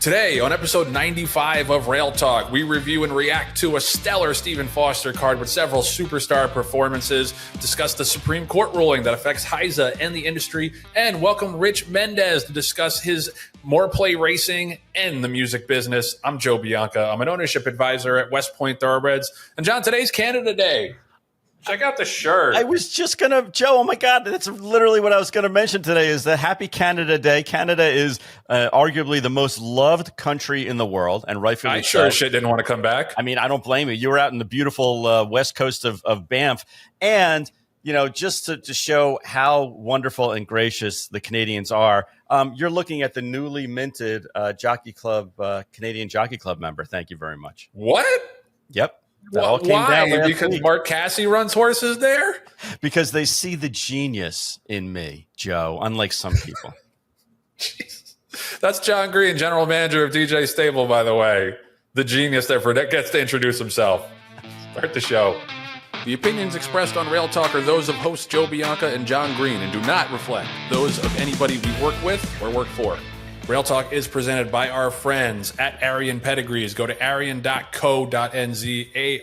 Today, on episode 95 of Rail Talk, we review and react to a stellar Stephen Foster card with several superstar performances, discuss the Supreme Court ruling that affects HISA and the industry, and welcome Rich Mendez to discuss his Morplay Racing and the music business. I'm Joe Bianca. I'm an ownership advisor at West Point Thoroughbreds. And John, today's Canada Day. Check out the shirt. I was just going to, Joe, oh my God, that's literally what I was going to mention today is the Happy Canada Day. Canada is arguably the most loved country in the world, and rightfully so. Sure as shit didn't want to come back. I mean, I don't blame you. You were out in the beautiful west coast of Banff, and, you know, just to show how wonderful and gracious the Canadians are, you're looking at the newly minted Jockey Club, Canadian Jockey Club member. Thank you very much. What? Yep. Why? Because Mark Casse runs horses there? Because they see the genius in me, Joe, unlike some people. Jesus. That's Jon Green, general manager of DJ Stable, by the way. The genius there gets to introduce himself. Start the show. The opinions expressed on Rail Talk are those of hosts Joe Bianca and Jon Green and do not reflect those of anybody we work with or work for. Rail Talk is presented by our friends at Arian Pedigrees. Go to arian.co.nz,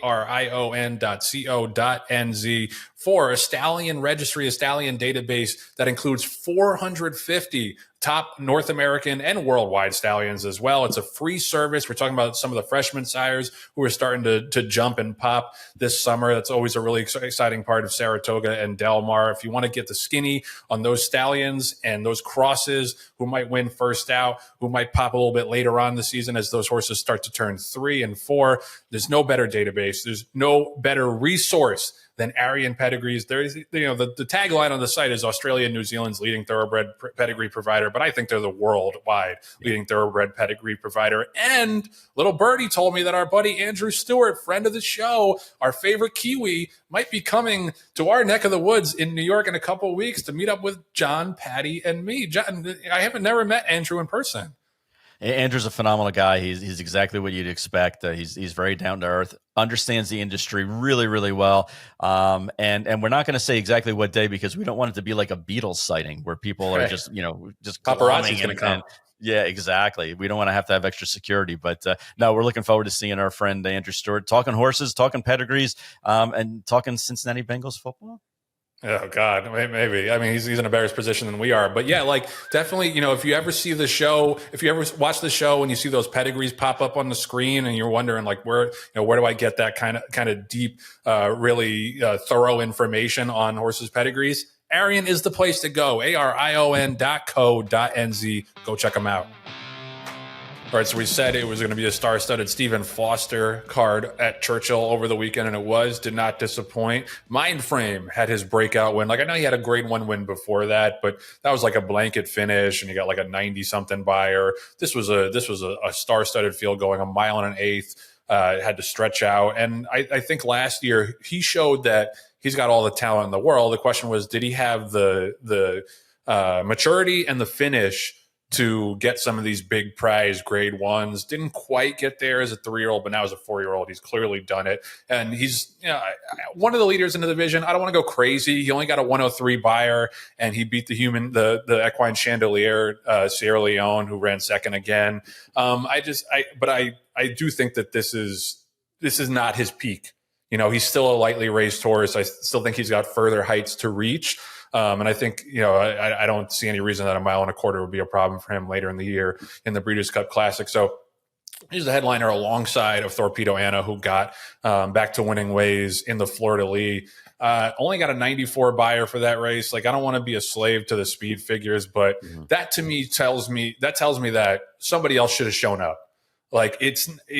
arion.co.nz for a stallion registry, a stallion database that includes 450 top North American and worldwide stallions as well. It's a free service. We're talking about some of the freshman sires who are starting to jump and pop this summer. That's always a really exciting part of Saratoga and Del Mar. If you want to get the skinny on those stallions and those crosses who might win first out, who might pop a little bit later on in the season as those horses start to turn 3 and 4, there's no better database. There's no better resource than Arian Pedigrees. There's, the tagline on the site is Australia and New Zealand's leading thoroughbred pedigree provider, but I think they're the worldwide leading thoroughbred pedigree provider. And little birdie told me that our buddy Andrew Stewart, friend of the show, our favorite Kiwi, might be coming to our neck of the woods in New York in a couple of weeks to meet up with John, Patty, and me. John, I haven't never met Andrew in person. Andrew's a phenomenal guy. He's exactly what you'd expect. He's very down to earth, understands the industry really, really well. And we're not going to say exactly what day because we don't want it to be like a Beatles sighting where people are just paparazzi's going to come. Yeah, exactly. We don't want to have extra security, but no, we're looking forward to seeing our friend Andrew Stewart talking horses, talking pedigrees, and talking Cincinnati Bengals football. Oh God, maybe. I mean, he's in a better position than we are, but yeah, like definitely, if you ever see the show, if you ever watch the show and you see those pedigrees pop up on the screen and you're wondering like where do I get that kind of deep, really thorough information on horses' pedigrees? Arian is the place to go. arion.co.nz. Go check them out. All right, so we said it was going to be a star-studded Stephen Foster card at Churchill over the weekend, and it did not disappoint. Mindframe had his breakout win. Like, I know he had a grade 1 win before that, but that was like a blanket finish, and you got like a 90-something buyer. This was a star-studded field going a mile and an eighth. It had to stretch out, and I think last year he showed that he's got all the talent in the world. The question was, did he have the maturity and the finish to get some of these big prize grade 1s? Didn't quite get there as a 3-year-old, but now as a 4-year-old, he's clearly done it. And he's one of the leaders in the division. I don't want to go crazy. He only got a 103 buyer, and he beat the equine chandelier, Sierra Leone, who ran second again. I do think that this is not his peak. He's still a lightly raced horse. I still think he's got further heights to reach. And I think, I don't see any reason that a mile and a quarter would be a problem for him later in the year in the Breeders' Cup Classic. So he's the headliner alongside of Thorpedo Anna, who got back to winning ways in the Fleur de Lis. Only got a 94 buyer for that race. Like, I don't want to be a slave to the speed figures, but that to me tells me that somebody else should have shown up. Like,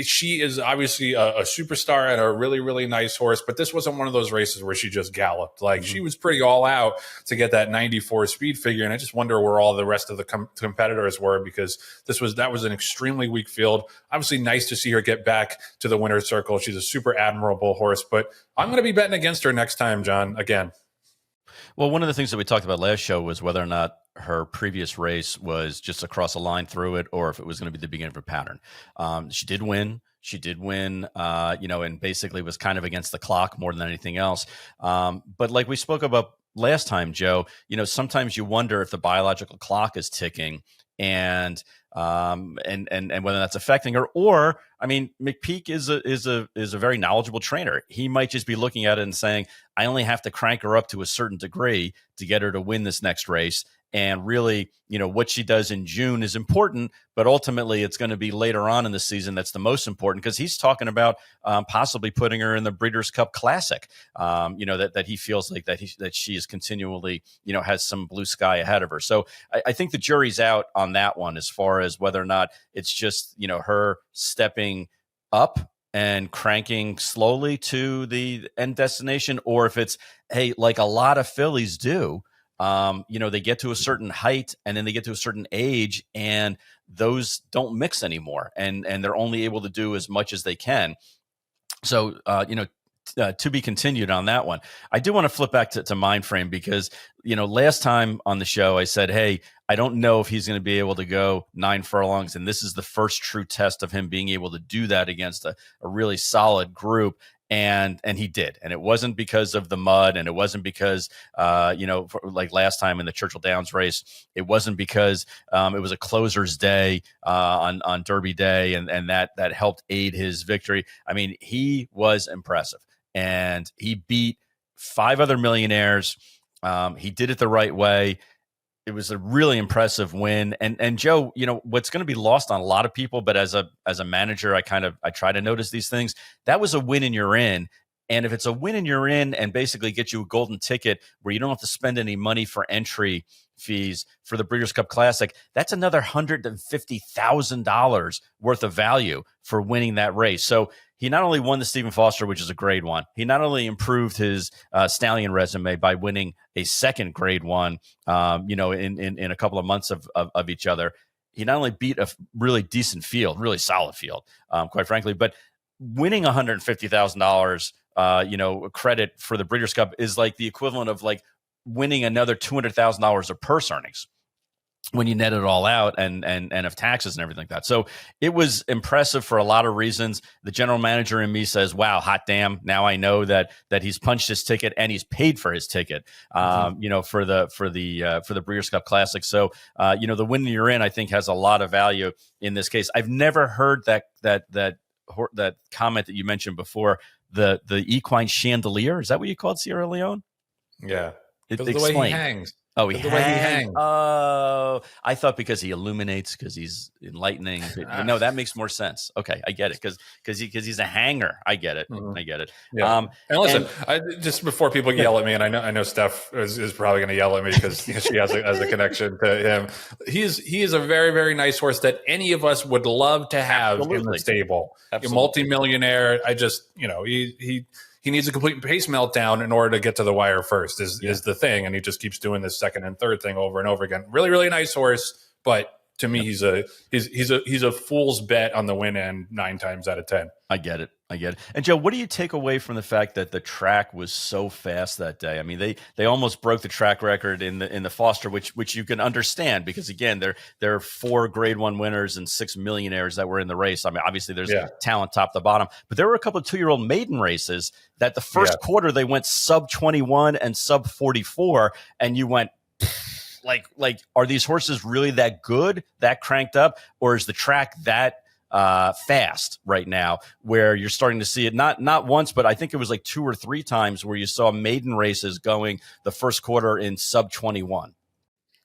she is obviously a superstar and a really, really nice horse, but this wasn't one of those races where she just galloped. Like, she was pretty all out to get that 94 speed figure, and I just wonder where all the rest of the competitors were, because that was an extremely weak field. Obviously, nice to see her get back to the winner's circle. She's a super admirable horse, but I'm going to be betting against her next time, John, again. Well, one of the things that we talked about last show was whether or not her previous race was just across a line through it, or if it was going to be the beginning of a pattern. She did win. And basically was kind of against the clock more than anything else. But like we spoke about last time, Joe, sometimes you wonder if the biological clock is ticking and whether that's affecting her. Or, I mean, McPeak is a very knowledgeable trainer. He might just be looking at it and saying, I only have to crank her up to a certain degree to get her to win this next race. And really, what she does in June is important, but ultimately it's going to be later on in the season that's the most important, because he's talking about possibly putting her in the Breeders' Cup Classic. That he feels like that she is continually, has some blue sky ahead of her. So I think the jury's out on that one as far as whether or not it's just, her stepping up and cranking slowly to the end destination, or if it's, hey, like a lot of fillies do. They get to a certain height and then they get to a certain age, and those don't mix anymore, and they're only able to do as much as they can. So, to be continued on that one. I do want to flip back to Mindframe, because, last time on the show I said, hey, I don't know if he's going to be able to go 9 furlongs, and this is the first true test of him being able to do that against a really solid group. And he did. And it wasn't because of the mud, and it wasn't because, like last time in the Churchill Downs race, it wasn't because it was a closer's day on Derby Day, and that helped aid his victory. I mean, he was impressive, and he beat 5 other millionaires. He did it the right way. It was a really impressive win. And Joe, what's going to be lost on a lot of people, but as a manager, I try to notice these things. That was a win and you're in. And if it's a win and you're in, and basically get you a golden ticket where you don't have to spend any money for entry fees for the Breeders' Cup Classic, that's another $150,000 worth of value for winning that race. So he not only won the Stephen Foster, which is a grade 1, he not only improved his stallion resume by winning a second grade 1, in a couple of months of each other. He not only beat a really decent field, really solid field, quite frankly, but winning $150,000, credit for the Breeders' Cup is like the equivalent of like winning another $200,000 of purse earnings when you net it all out and of taxes and everything like that. So it was impressive for a lot of reasons. The general manager in me says, wow, hot damn. Now I know that he's punched his ticket and he's paid for his ticket, for the Breeders' Cup Classic. So, the win you're in, I think, has a lot of value in this case. I've never heard that comment that you mentioned before, the equine chandelier. Is that what you called Sierra Leone? Yeah. Because of the way he hangs. Oh, the way he hangs. Oh, I thought because he illuminates, because he's enlightening. But no, that makes more sense. Okay, I get it, because he's a hanger. I get it. Mm-hmm. I get it. Yeah. And listen, just before people yell at me, and I know Steph is probably going to yell at me because she has a connection to him. He is a very, very nice horse that any of us would love to have in the stable. Absolutely. A multimillionaire. I just, he needs a complete pace meltdown in order to get to the wire first is the thing. And he just keeps doing this second and third thing over and over again. Really, really nice horse. But to me, he's a fool's bet on the win end 9 times out of 10. I get it. And Joe, what do you take away from the fact that the track was so fast that day? I mean, they almost broke the track record in the Foster, which you can understand, because again, there are 4 grade 1 winners and 6 millionaires that were in the race. I mean, obviously there's talent top to bottom, but there were a couple of 2-year-old maiden races that the first quarter they went sub 21 and sub 44, and you went, like, are these horses really that good, that cranked up, or is the track that fast right now, where you're starting to see it not once, but I think it was like 2 or 3 times where you saw maiden races going the first quarter in sub 21.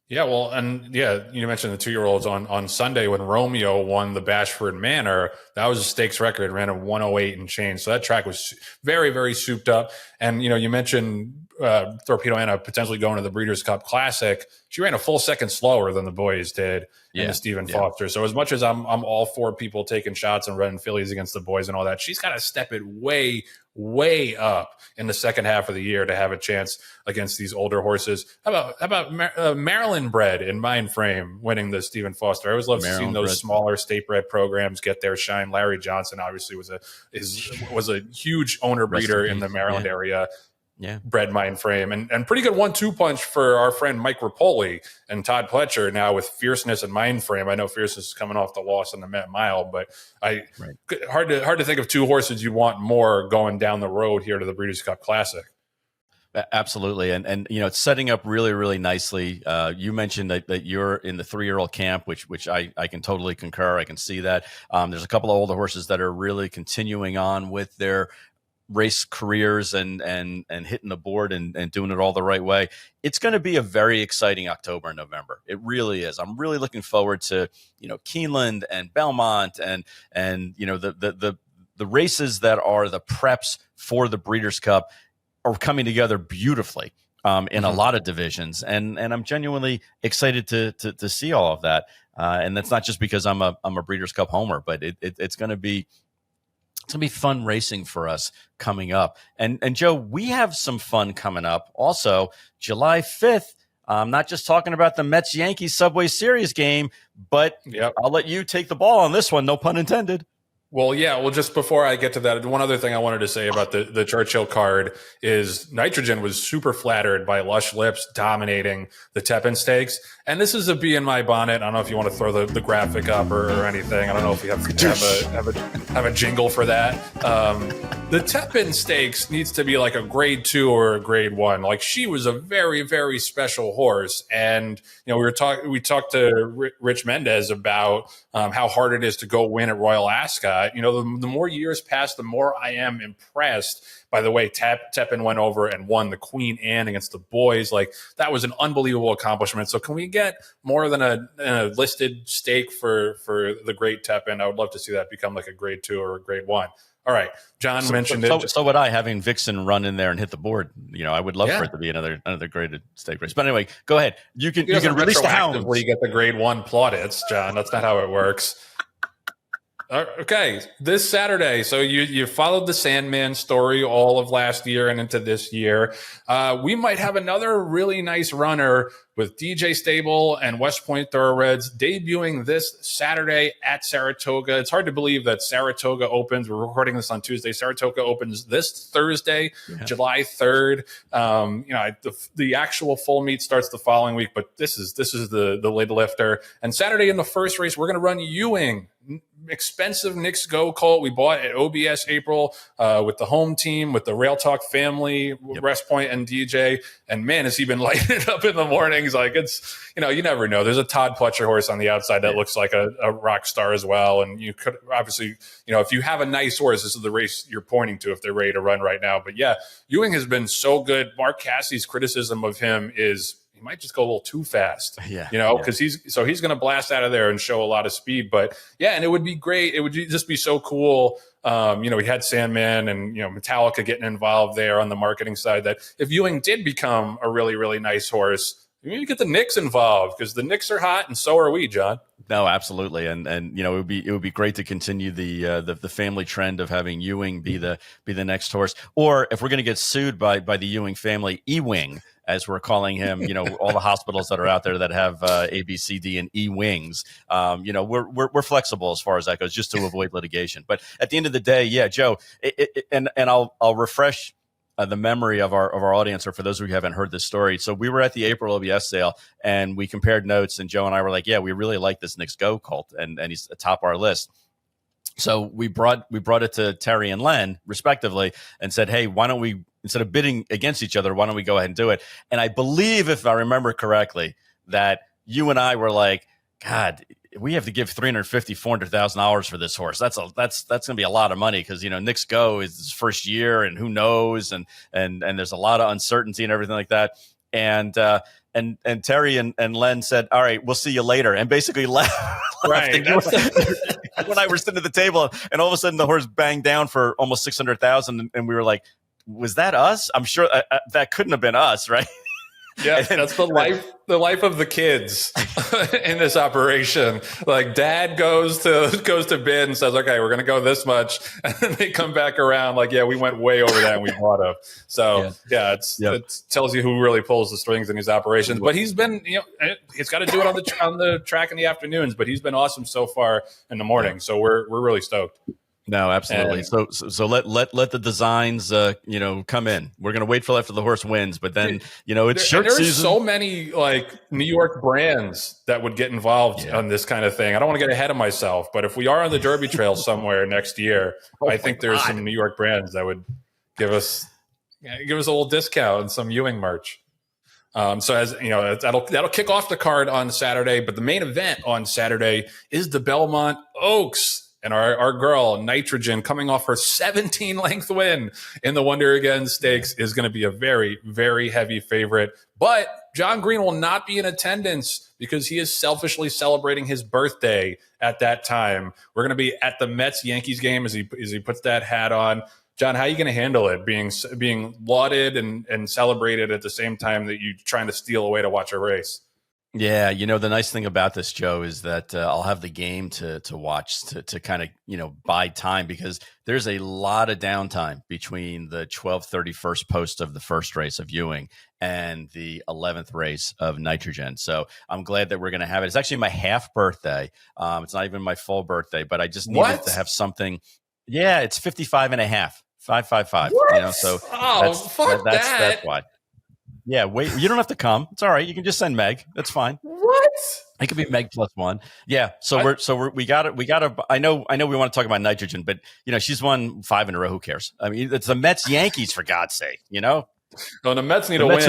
Yeah, well, and you mentioned the 2-year-olds on Sunday when Romeo won the Bashford Manor. That was a stakes record, ran a 108 and change. So that track was very, very souped up. And, you mentioned Thorpedo Anna potentially going to the Breeders' Cup Classic. She ran a full second slower than the boys did in the Stephen Foster. So as much as I'm all for people taking shots and running fillies against the boys and all that, she's got to step it way, way up in the second half of the year to have a chance against these older horses. How about Maryland bred in Mindframe winning the Stephen Foster? I always love seeing those smaller state bred programs get their shine. Larry Johnson obviously was a huge owner breeder in the Maryland area. Yeah, bred Mindframe, and pretty good 1-2 punch for our friend Mike Rapoli and Todd Pletcher now with Fierceness and Mindframe. I know Fierceness is coming off the loss in the Met Mile, but hard to think of 2 horses you want more going down the road here to the Breeders' Cup Classic. Absolutely. And it's setting up really, really nicely. You mentioned that you're in the 3-year-old camp, which I can totally concur. I can see that. There's a couple of older horses that are really continuing on with their race careers and hitting the board and doing it all the right way. It's going to be a very exciting October and November. It really is. I'm really looking forward to, Keeneland and Belmont and the races that are the preps for the Breeders' Cup are coming together beautifully in a lot of divisions, and I'm genuinely excited to see all of that. And that's not just because I'm a Breeders' Cup homer, but it's going to be fun racing for us coming up. And Joe, we have some fun coming up. Also, July 5th. I'm not just talking about the Mets Yankees Subway Series game, but I'll let you take the ball on this one. No pun intended. Well, yeah. Well, just before I get to that, one other thing I wanted to say about the Churchill card is Nitrogen was super flattered by Lush Lips dominating the Tepin Stakes. And this is a bee in my bonnet. I don't know if you want to throw the graphic up or anything. I don't know if you have a jingle for that. The Tepin Stakes needs to be like a grade 2 or a grade 1. Like, she was a very, very special horse. And, we talked to Rich Mendez about how hard it is to go win at Royal Ascot. The more years pass, the more I am impressed by the way Tepin went over and won the Queen Anne against the boys. Like, that was an unbelievable accomplishment. So can we get more than a listed stake for the Great Tepin? I would love to see that become like a grade 2 or a grade 1. All right. John mentioned it. So would I, having Vixen run in there and hit the board. I would love for it to be another graded stake race. But anyway, go ahead. You can release the hounds. You get the grade 1 plaudits, John. That's not how it works. Okay, this Saturday. So you followed the Sandman story all of last year and into this year. We might have another really nice runner with DJ Stable and West Point Thoroughbreds debuting this Saturday at Saratoga. It's hard to believe that Saratoga opens. We're recording this on Tuesday. Saratoga opens this Thursday, July 3rd. The actual full meet starts the following week, but this is the lid lifter. And Saturday in the first race, we're going to run Euing. Expensive Knicks Go colt we bought at OBS April with the home team, with the Rail Talk family, West Point and DJ. And man, has he been lighting up in the mornings. Like, it's, you never know. There's a Todd Pletcher horse on the outside that looks like a rock star as well. And you could obviously, if you have a nice horse, this is the race you're pointing to if they're ready to run right now. But yeah, Euing has been so good. Mark Cassie's criticism of him is he might just go a little too fast, because he's going to blast out of there and show a lot of speed. But yeah, and it would be great. It would just be so cool. We had Sandman and, Metallica getting involved there on the marketing side, that if Euing did become a really, really nice horse, we need to get the Knicks involved, because the Knicks are hot and so are we, John. No, absolutely. And it would be great to continue the family trend of having Euing be the next horse. Or if we're going to get sued by the Euing family, E-Wing, as we're calling him, all the hospitals that are out there that have A, B, C, D, and E wings, we're flexible as far as that goes, just to avoid litigation. But at the end of the day, Joe, and I'll refresh the memory of our audience, or for those of you who haven't heard this story. So we were at the April OBS sale and we compared notes, and Joe and I were like, we really like this Knicks Go colt, and he's atop our list. So we brought it to Terry and Len respectively and said, hey, why don't we, instead of bidding against each other, why don't we go ahead and do it? And I believe, if I remember correctly, that you and I were like, God, we have to give $350,000-$400,000 for this horse. That's going to be a lot of money, because Knicks Go is his first year, and who knows, and there's a lot of uncertainty and everything like that. And Terry and Len said, all right, we'll see you later, and basically left. Right. When I were sitting at the table, and all of a sudden the horse banged down for almost 600,000, and we were like, was that us? I'm sure that couldn't have been us, right? Yeah, that's the life of the kids in this operation. Like, dad goes to bid and says, okay, we're going to go this much. And then they come back around like, we went way over that and we bought up. So it tells you who really pulls the strings in these operations. But he's been, he's got to do it on the track in the afternoons, but he's been awesome so far in the morning. So we're really stoked. No, absolutely. And so let the designs come in. We're gonna wait till after the horse wins, but then it's shirt season. There's so many like New York brands that would get involved on this kind of thing. I don't want to get ahead of myself, but if we are on the Derby Trail somewhere next year, I think there's some New York brands that would give us Yeah, give us a little discount and some Euing merch. So as you know, that'll kick off the card on Saturday. But the main event on Saturday is the Belmont Oaks. And our girl, Nitrogen, coming off her 17-length win in the Wonder Again Stakes, is going to be a very, very heavy favorite. But Jon Green will not be in attendance because he is selfishly celebrating his birthday at that time. We're going to be at the Mets-Yankees game as he puts that hat on. John, how are you going to handle it, being lauded and celebrated at the same time that you're trying to steal away to watch a race? Yeah, the nice thing about this, Joe, is that I'll have the game to watch to kind of, buy time, because there's a lot of downtime between the 12:31 post of the first race of Euing and the 11th race of Nitrogen. So I'm glad that we're going to have it. It's actually my half birthday. It's not even my full birthday, but I just needed to have something. Yeah, it's 55 and a half, 555. So that's why. Yeah, wait, you don't have to come. It's all right. You can just send Meg. That's fine. What? It could be Meg +1. Yeah. So we got it. I know we want to talk about Nitrogen, but she's won 5 in a row. Who cares? I mean, it's the Mets Yankees, for God's sake. No, the Mets need a win.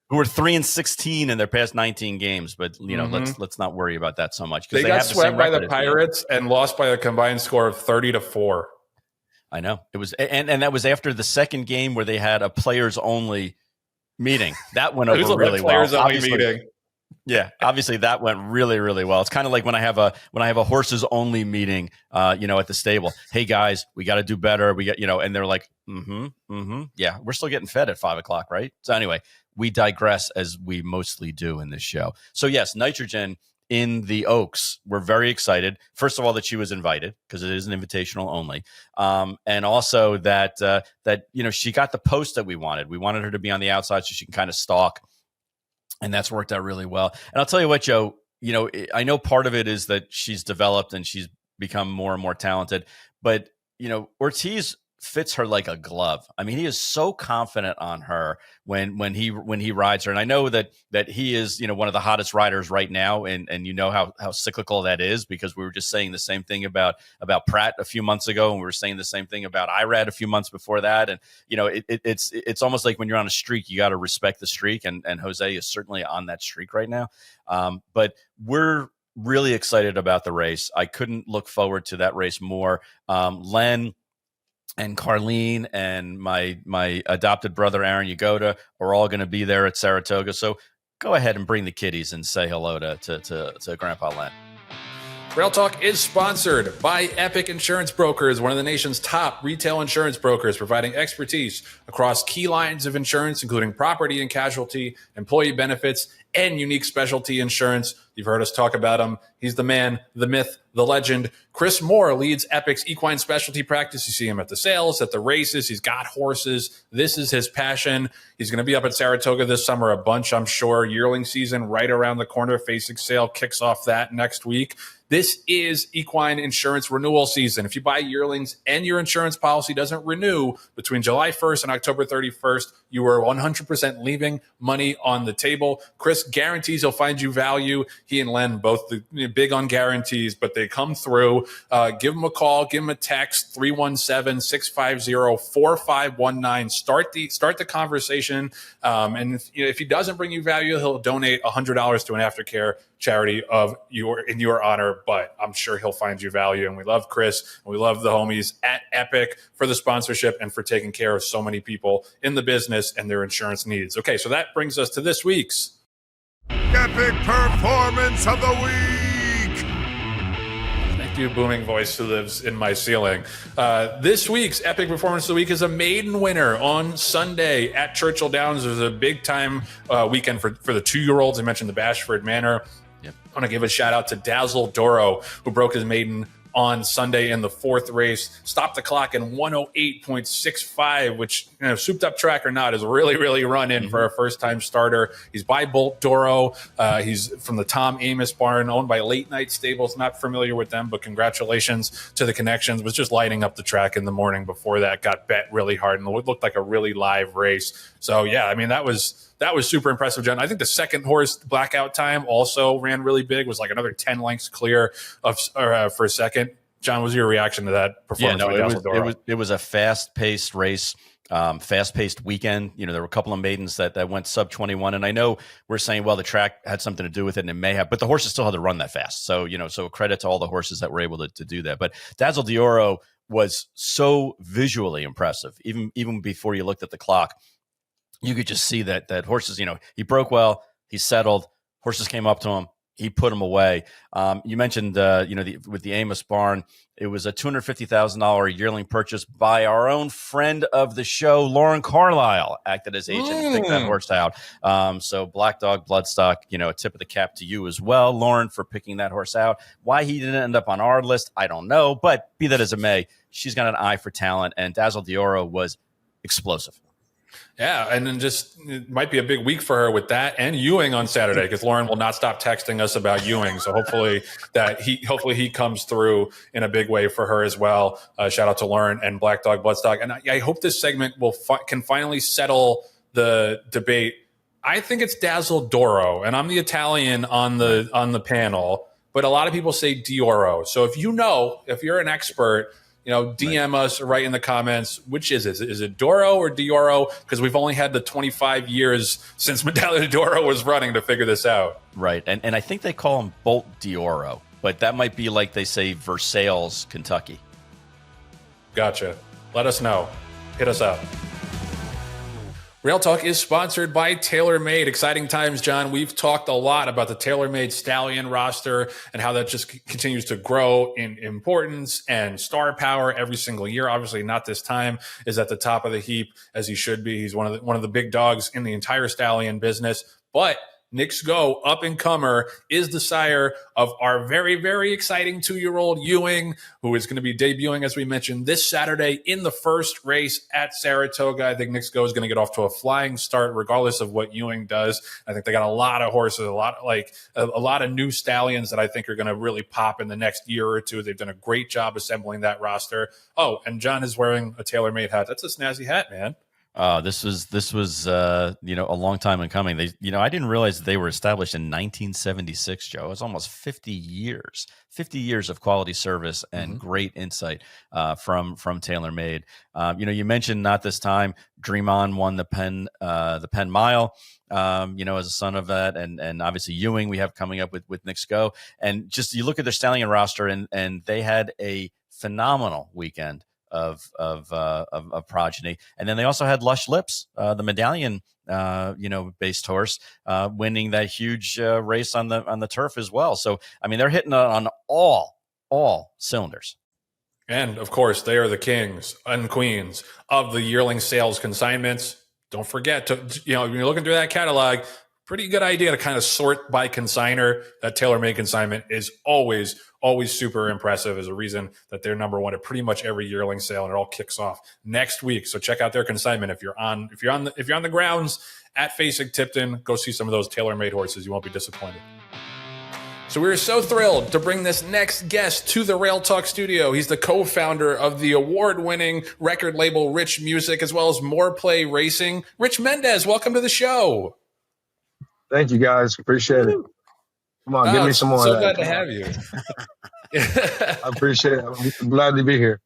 Who are 3-16 in their past 19 games, but let's not worry about that so much, because they got swept by the Pirates and lost by a combined score of 30-4. I know it was, and that was after the second game where they had a players only meeting. That went over really well. Meeting. Yeah, obviously that went really, really well. It's kind of like when I have a horses only meeting, at the stable. Hey guys, we got to do better. We got, and they're like, yeah, we're still getting fed at 5:00, right? So anyway, we digress, as we mostly do in this show. So yes, Nitrogen in the Oaks. We're very excited. First of all, that she was invited, because it is an invitational only, and also that she got the post that we wanted. We wanted her to be on the outside so she can kind of stalk, and that's worked out really well. And I'll tell you what, Joe. I know part of it is that she's developed and she's become more and more talented, but Ortiz fits her like a glove. I mean, he is so confident on her when he rides her. And I know that he is, one of the hottest riders right now. And how cyclical that is, because we were just saying the same thing about Pratt a few months ago. And we were saying the same thing about Irad a few months before that. And, it's almost like when you're on a streak, you got to respect the streak. And Jose is certainly on that streak right now. But we're really excited about the race. I couldn't look forward to that race more. Len and Carlene and my adopted brother, Aaron Yagoda, are all going to be there at Saratoga. So go ahead and bring the kiddies and say hello to Grandpa Len. Rail Talk is sponsored by Epic Insurance Brokers, one of the nation's top retail insurance brokers, providing expertise across key lines of insurance, including property and casualty, employee benefits, and unique specialty insurance. You've heard us talk about him. He's the man, the myth, the legend. Chris Moore leads Epic's equine specialty practice. You see him at the sales, at the races. He's got horses. This is his passion. He's going to be up at Saratoga this summer a bunch, I'm sure. Yearling season right around the corner. Facing sale kicks off that next week. This is equine insurance renewal season. If you buy yearlings and your insurance policy doesn't renew between July 1st and October 31st, you are 100% leaving money on the table. Chris guarantees he'll find you value. He and Len both big on guarantees, but they come through. Give him a call, give him a text, 317-650-4519. Start the conversation. And if he doesn't bring you value, he'll donate $100 to an aftercare charity in your honor, but I'm sure he'll find you value. And we love Chris, and we love the homies at Epic for the sponsorship and for taking care of so many people in the business and their insurance needs. Okay, so that brings us to this week's Epic Performance of the Week. Thank you, booming voice who lives in my ceiling. This week's Epic Performance of the Week is a maiden winner on Sunday at Churchill Downs. It was a big-time weekend for the 2-year-olds. I mentioned the Bashford Manor. I want to give a shout out to Dazzle Doro, who broke his maiden on Sunday in the 4th race, stopped the clock in 108.65, which, souped up track or not, is really, really run in for a first-time starter. He's by Bolt Doro. He's from the Tom Amos barn, owned by Late Night Stables. Not familiar with them, but congratulations to the connections. Was just lighting up the track in the morning before that, got bet really hard, and it looked like a really live race. So, yeah, I mean, that was super impressive, John. I think the second horse, Blackout Time, also ran really big, was like another 10 lengths clear for a second. John, was your reaction to that performance? Yeah, by Dazzle Doro? it was a fast-paced race, fast-paced weekend. You know, there were a couple of maidens that went sub 21, and I know we're saying, well, the track had something to do with it, and it may have, but the horses still had to run that fast. So, you know, so credit to all the horses that were able to do that. But Dazzle D'Oro was so visually impressive, even before you looked at the clock. You could just see that horses, you know, he broke well, he settled, horses came up to him, he put them away. You mentioned, with the Amos barn, it was a $250,000 yearling purchase by our own friend of the show, Lauren Carlisle, acted as agent to pick that horse out. So Black Dog Bloodstock, you know, a tip of the cap to you as well, Lauren, for picking that horse out. Why he didn't end up on our list, I don't know, but be that as it may, she's got an eye for talent, and Dazzle D'Oro was explosive. Yeah, and then just it might be a big week for her with that and Euing on Saturday, because Lauren will not stop texting us about Euing. So hopefully he comes through in a big way for her as well. Shout out to Lauren and Black Dog Bloodstock. And I hope this segment can finally settle the debate. I think it's Dazzle Doro, and I'm the Italian on the panel, but a lot of people say Dioro. So if you're an expert, you know, DM us, write in the comments, which is it? Is it Doro or Dioro? Because we've only had the 25 years since Medaglia d'Oro was running to figure this out. Right. And I think they call him Bolt D'Oro, but that might be like they say Versailles, Kentucky. Gotcha. Let us know. Hit us up. Rail Talk is sponsored by Tailor Made. Exciting times, John. We've talked a lot about the Tailor Made Stallion roster and how that just continues to grow in importance and star power every single year. Obviously, not this time is at the top of the heap as he should be. He's one of the big dogs in the entire stallion business. But Knicks Go, up and comer, is the sire of our very, very exciting 2-year-old Euing, who is going to be debuting, as we mentioned, this Saturday in the first race at Saratoga. I think Knicks Go is going to get off to a flying start, regardless of what Euing does. I think they got a lot of horses, a lot of new stallions that I think are going to really pop in the next year or two. They've done a great job assembling that roster. Oh, and John is wearing a Tailor Made hat. That's a snazzy hat, man. This was a long time in coming. I didn't realize they were established in 1976, Joe. It's almost 50 years of quality service and great insight from Tailor Made. You mentioned not this time. Dream On won the Penn Mile. As a son of that, and obviously Euing we have coming up with Knicks Go, and just you look at their stallion roster, and they had a phenomenal weekend of progeny. And then they also had Lush Lips, the medallion based horse, winning that huge race on the turf as well. So I mean, they're hitting on all cylinders. And of course, they are the kings and queens of the yearling sales consignments. Don't forget to, when you're looking through that catalog, pretty good idea to kind of sort by consigner. That Tailor Made consignment is always super impressive, as a reason that they're number one at pretty much every yearling sale, and it all kicks off next week. So check out their consignment if you're on the grounds at Facing Tipton. Go see some of those Tailor Made horses. You won't be disappointed. So we're so thrilled to bring this next guest to the Rail Talk studio. He's the co-founder of the award-winning record label Rich Music, as well as Morplay Racing. Rich Mendez, welcome to the show. Thank you, guys. Appreciate it. Come on, give me some more. So of that. glad to have you. I appreciate it. I'm glad to be here.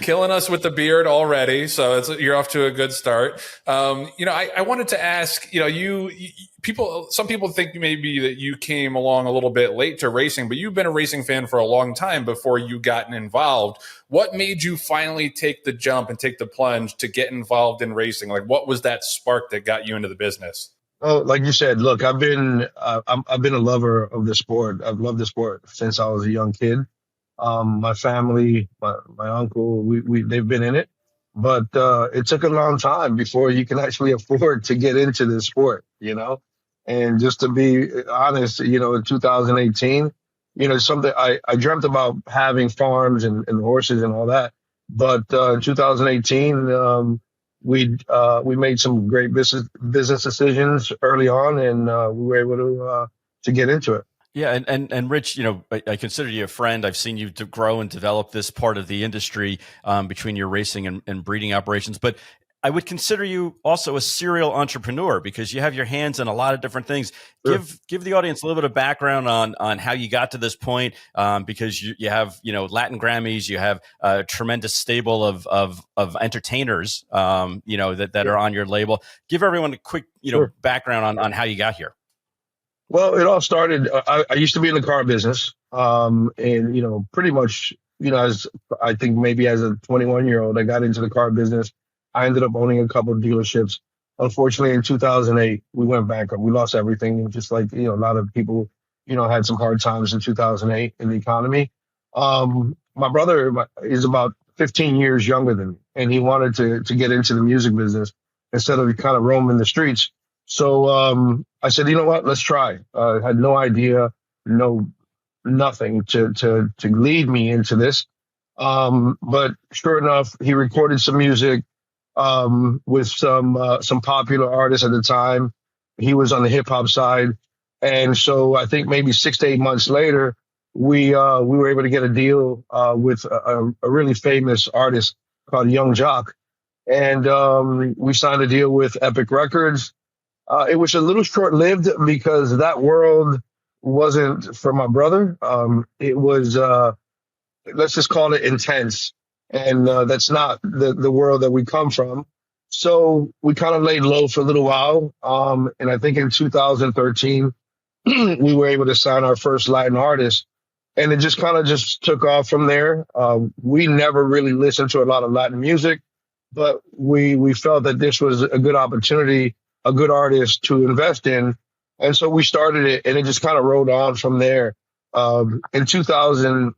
Killing us with the beard already, so you're off to a good start. I wanted to ask, some people think maybe that you came along a little bit late to racing, but you've been a racing fan for a long time before you gotten involved. What made you finally take the jump and take the plunge to get involved in racing? Like, what was that spark that got you into the business? Oh, like you said, look, I've been a lover of the sport. I've loved the sport since I was a young kid. My family, my uncle, they've been in it, but it took a long time before you can actually afford to get into this sport, And just to be honest, in 2018, something I dreamt about having farms and horses and all that, but in 2018, we made some great business decisions early on, and we were able to get into it. Yeah, and Rich, I consider you a friend. I've seen you to grow and develop this part of the industry between your racing and breeding operations. But I would consider you also a serial entrepreneur because you have your hands in a lot of different things. Sure. Give the audience a little bit of background on how you got to this point, because you have Latin Grammys, you have a tremendous stable of entertainers that are on your label. Give everyone a quick Sure. background on how you got here. Well, it all started. I used to be in the car business, and pretty much, as I think maybe as a 21-year-old, I got into the car business. I ended up owning a couple of dealerships. Unfortunately, in 2008, we went bankrupt. We lost everything, just like a lot of people, had some hard times in 2008 in the economy. My brother is about 15 years younger than me, and he wanted to get into the music business instead of kind of roaming the streets. So I said, you know what, let's try. I had no idea, nothing to lead me into this. But sure enough, he recorded some music with some popular artists at the time. He was on the hip hop side. And so I think maybe 6 to 8 months later, we were able to get a deal with a really famous artist called Young Jock. And we signed a deal with Epic Records. It was a little short-lived because that world wasn't for my brother. It was, let's just call it intense. And that's not the world that we come from. So we kind of laid low for a little while. And I think in 2013, we were able to sign our first Latin artist. And it just kind of just took off from there. We never really listened to a lot of Latin music, but we felt that this was a good opportunity, a good artist to invest in. And so we started it, and it just kind of rolled on from there. In 2000,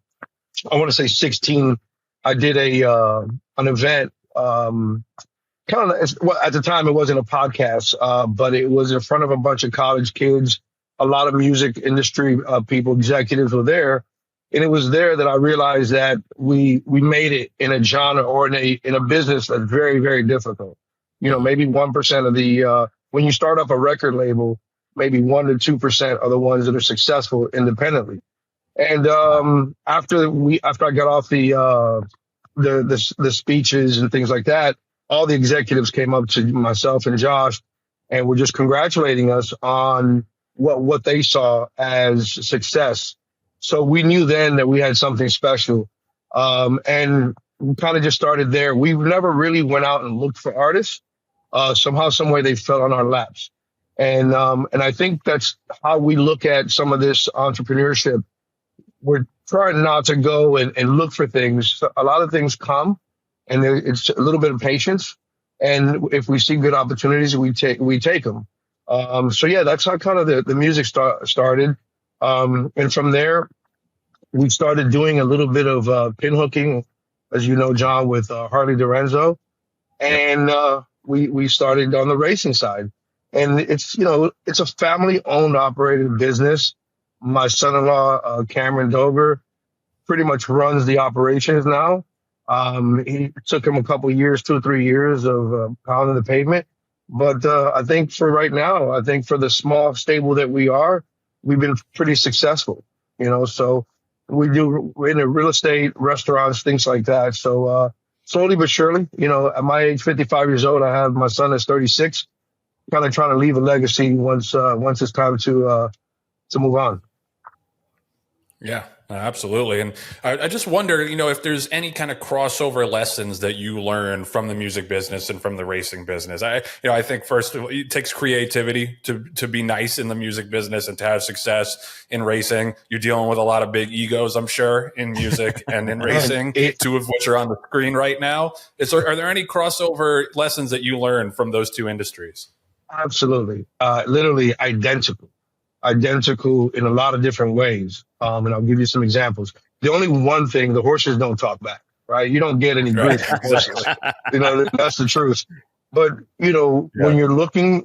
I want to say 16, I did an event. Kind of, well, at the time, it wasn't a podcast, but it was in front of a bunch of college kids. A lot of music industry people, executives were there. And it was there that I realized that we made it in a genre or in a business that's very, very difficult. Maybe 1% of the, when you start up a record label, maybe 1 to 2% are the ones that are successful independently. And after I got off the speeches and things like that, all the executives came up to myself and Josh and were just congratulating us on what they saw as success. So we knew then that we had something special. And we kind of just started there. We never really went out and looked for artists. Somehow, some way they fell on our laps. And I think that's how we look at some of this entrepreneurship. We're trying not to go and look for things. A lot of things come, and it's a little bit of patience. And if we see good opportunities, we take them. So yeah, that's how kind of the music started. And from there, we started doing a little bit of pin hooking, as you know, John, with Harley DeRenzo. And we started on the racing side. And it's a family-owned, operated business. My son-in-law, Cameron Dover, pretty much runs the operations now. He took him a couple of years, 2 or 3 years of pounding the pavement. But I think for right now, for the small stable that we are, we've been pretty successful, so we're in real estate, restaurants, things like that. So slowly but surely, at my age, 55 years old, I have my son that's 36, kind of trying to leave a legacy once it's time to move on. Yeah, absolutely. And I just wonder, if there's any kind of crossover lessons that you learn from the music business and from the racing business. I think first of all, it takes creativity to be nice in the music business and to have success in racing. You're dealing with a lot of big egos, I'm sure, in music and in racing, 2 of which are on the screen right now. Are there any crossover lessons that you learn from those 2 industries? Absolutely. Literally identical in a lot of different ways. And I'll give you some examples. The only one thing, the horses don't talk back, right? You don't get any grief from horses. That's the truth. But, when you're looking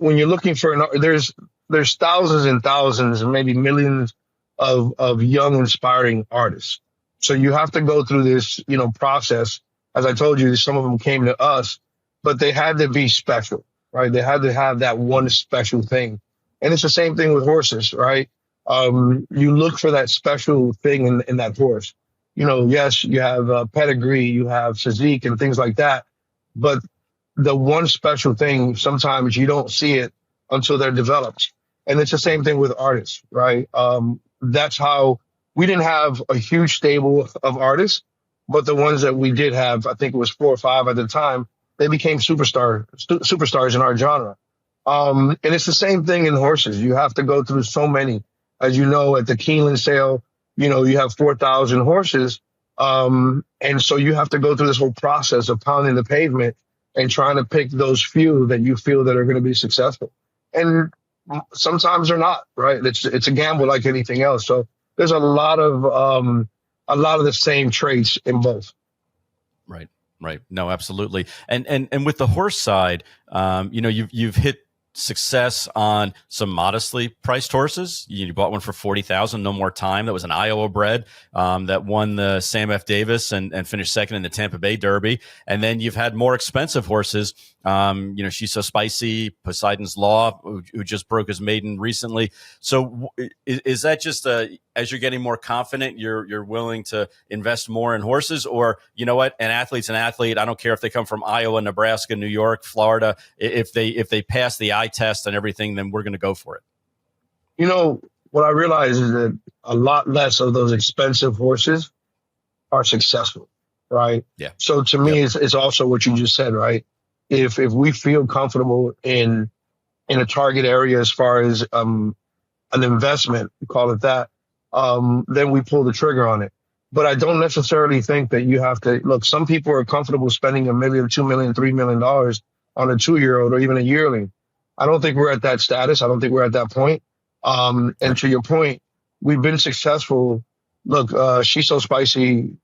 for there's thousands and thousands and maybe millions of young, inspiring artists. So you have to go through this, process. As I told you, some of them came to us, but they had to be special, right? They had to have that one special thing. And it's the same thing with horses, right? You look for that special thing in that horse. Yes, you have pedigree, you have physique and things like that. But the one special thing, sometimes you don't see it until they're developed. And it's the same thing with artists, right? That's how we didn't have a huge stable of artists, but the ones that we did have, I think it was 4 or 5 at the time, they became superstars in our genre. And it's the same thing in horses. You have to go through so many. As you know, at the Keeneland sale, you have 4,000 horses. And so you have to go through this whole process of pounding the pavement and trying to pick those few that you feel that are going to be successful. And sometimes they're not, right? It's a gamble like anything else. So there's a lot of the same traits in both. Right. Right. No, absolutely. And with the horse side, you've hit success on some modestly priced horses. You bought one for $40,000, No More Time. That was an Iowa bred that won the Sam F. Davis and finished second in the Tampa Bay Derby. And then you've had more expensive horses. She's So Spicy, Poseidon's Law, who just broke his maiden recently. So is that just as you're getting more confident, you're willing to invest more in horses? Or, you know what, an athlete's an athlete. I don't care if they come from Iowa, Nebraska, New York, Florida. If they pass the eye test and everything, then we're going to go for it. What I realize is that a lot less of those expensive horses are successful, right? Yeah. So to me, it's also what you just said, right? If we feel comfortable in a target area as far as an investment, call it that, then we pull the trigger on it. But I don't necessarily think that you have to look. Some people are comfortable spending $1 million, $2 million, $3 million on a 2-year-old or even a yearling. I don't think we're at that status. I don't think we're at that point. And to your point, we've been successful. Look, She's So Spicy,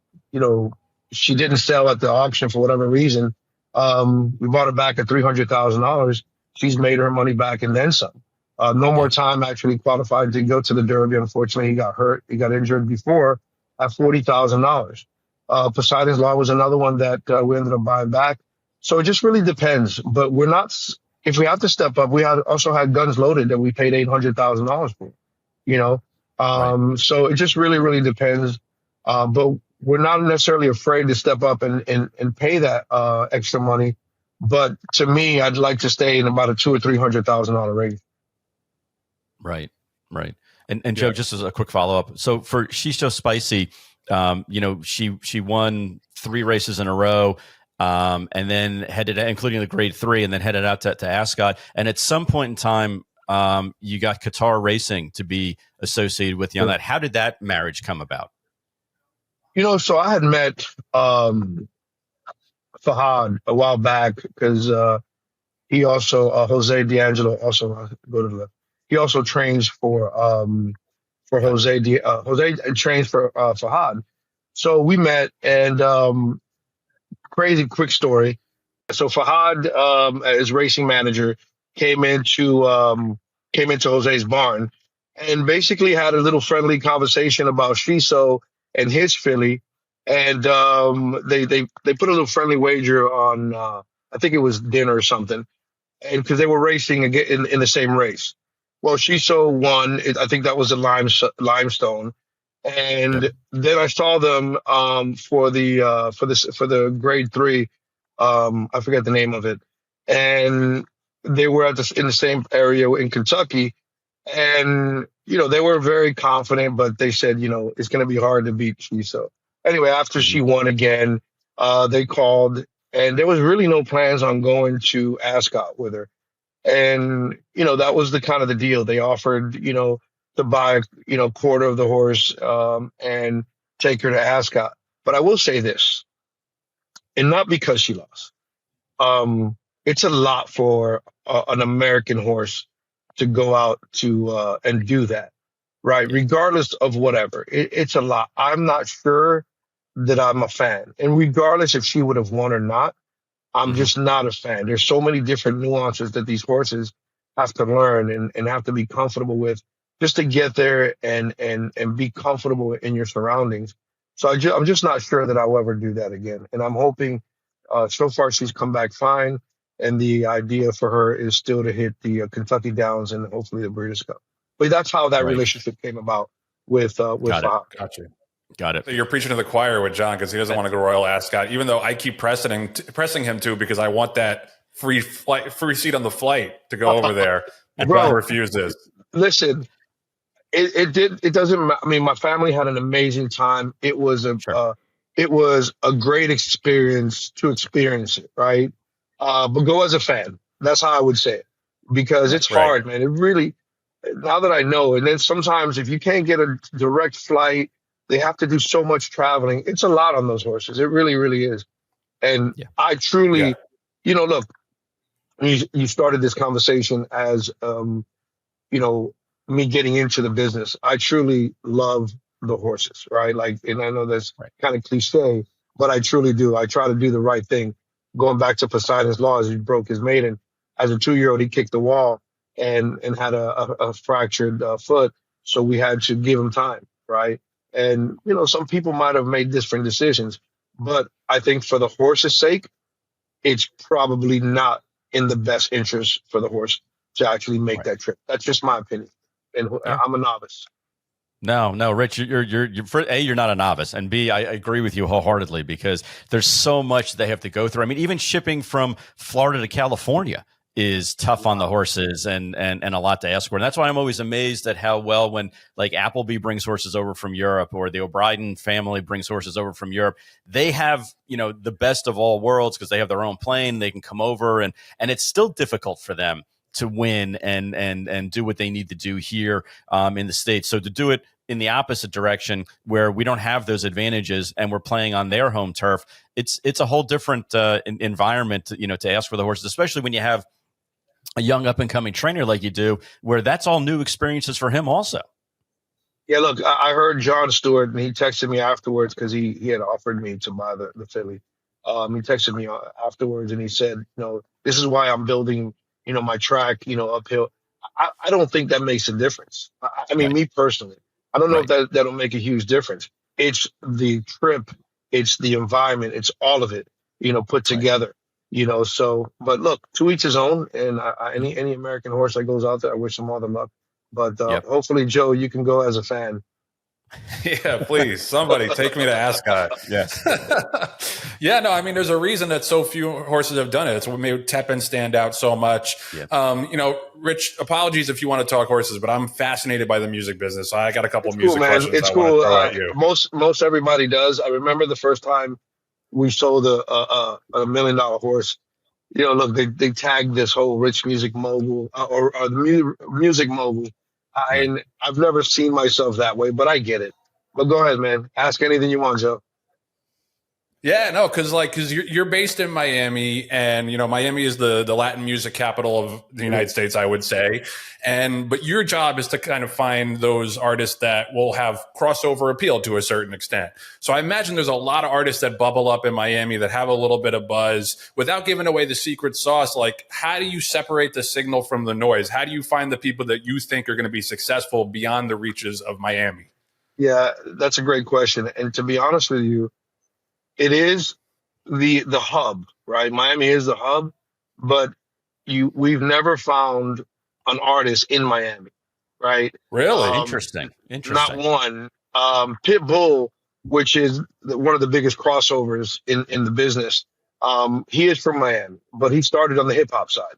she didn't sell at the auction for whatever reason. We bought it back at $300,000. She's made her money back and then some. No More Time actually qualified to go to the Derby. Unfortunately, he got hurt. He got injured before at $40,000. Poseidon's Law was another one that we ended up buying back. So it just really depends. But we're not. If we have to step up, we also had Guns Loaded that we paid $800,000 for. Right. So it just really, really depends. But we're not necessarily afraid to step up and pay that extra money. But to me, I'd like to stay in about a $200,000 or $300,000 range. Right. And Joe, just as a quick follow up. So for She's So Spicy, she won 3 races in a row. And then headed, including the grade 3, and then headed out to Ascot. And at some point in time, you got Qatar Racing to be associated with you on that. How did that marriage come about? So I had met Fahad a while back because he also Jose D'Angelo also go to the left. He also trains for Jose. Jose trains for Fahad. So we met, and crazy quick story. So Fahad, as racing manager, came into Jose's barn and basically had a little friendly conversation about Shiso and his filly, and they put a little friendly wager on I think it was dinner or something, and because they were racing again in the same race. Well, Shiso won. I think that was a limestone. And then I saw them for the grade 3. I forget the name of it, and they were in the same area in Kentucky, and they were very confident, but they said it's going to be hard to beat Shiso. Anyway, after she won again, they called, and there was really no plans on going to Ascot with her, and that was the kind of the deal. They offered to buy quarter of the horse and take her to Ascot. But I will say this, and not because she lost. It's a lot for an American horse to go out to and do that, right? Regardless of whatever, it's a lot. I'm not sure that I'm a fan, and regardless if she would have won or not, I'm just not a fan. There's so many different nuances that these horses have to learn and have to be comfortable with, just to get there and be comfortable in your surroundings. So I'm just not sure that I'll ever do that again. And I'm hoping, so far she's come back fine. And the idea for her is still to hit the Kentucky Downs and hopefully the Breeders' Cup. But that's how that relationship came about with Fahad. Gotcha. Got it. So you're preaching to the choir with John because he doesn't want to go Royal Ascot, even though I keep pressing him to because I want that free seat on the flight to go over there. And Bro, Jon refuses. listen, it doesn't. I mean, my family had an amazing time. It was Sure. a great experience to experience it, right? But go as a fan. That's how I would say it, because it's Right. hard, man. It really. Now that I know, and then sometimes if you can't get a direct flight, they have to do so much traveling. It's a lot on those horses. It really, really is. And Yeah. I truly, Yeah. look, you started this conversation as, me getting into the business. I truly love the horses, right? Like, and I know that's Right. kind of cliche, but I truly do. I try to do the right thing. Going back to Poseidon's laws, he broke his maiden. As a 2-year-old, he kicked the wall and had a fractured foot. So we had to give him time, right? And, some people might have made different decisions, but I think for the horse's sake, it's probably not in the best interest for the horse to actually make Right. that trip. That's just my opinion. And Yeah. I'm a novice. No, Rich, you're for A, you're not a novice, and B, I agree with you wholeheartedly because there's so much they have to go through. I mean, even shipping from Florida to California is tough on the horses and a lot to ask for. And that's why I'm always amazed at how well when like Appleby brings horses over from Europe or the O'Brien family brings horses over from Europe, they have, the best of all worlds because they have their own plane, they can come over and it's still difficult for them to win and do what they need to do here in the States. So to do it in the opposite direction where we don't have those advantages and we're playing on their home turf, it's a whole different environment, to ask for the horses, especially when you have a young up and coming trainer like you do, where that's all new experiences for him also. Yeah, look, I heard John Stewart, and he texted me afterwards because he had offered me to buy the filly. He texted me afterwards, and he said, this is why I'm building, my track, uphill. I don't think that makes a difference. I mean, Right. me personally, I don't know Right. if that'll make a huge difference. It's the trip, it's the environment, it's all of it, put together. So, but look, to each his own. And any American horse that goes out there, I wish them all the luck. But Yep. hopefully, Joe, you can go as a fan. Yeah, please, somebody take me to Ascot. Yes. Yeah, no, I mean, there's a reason that so few horses have done it. It's what made Tepin stand out so much. Yeah. Rich, apologies if you want to talk horses, but I'm fascinated by the music business. So I got a couple of It's music cool, man. questions It's I want to cool. throw at you. Most everybody does. I remember the first time we sold a $1 million horse. Look, they tagged this whole rich music mogul or the music mogul. And I've never seen myself that way, but I get it. But go ahead, man. Ask anything you want, Joe. Yeah, no, because you're based in Miami, and Miami is the Latin music capital of the United States, I would say. But your job is to kind of find those artists that will have crossover appeal to a certain extent. So I imagine there's a lot of artists that bubble up in Miami that have a little bit of buzz without giving away the secret sauce. Like, how do you separate the signal from the noise? How do you find the people that you think are going to be successful beyond the reaches of Miami? Yeah, that's a great question. And to be honest with you, it is the hub, right? Miami is the hub, but we've never found an artist in Miami, right? Really? Interesting. Not one. Pitbull, which is one of the biggest crossovers in the business. He is from Miami, but he started on the hip hop side.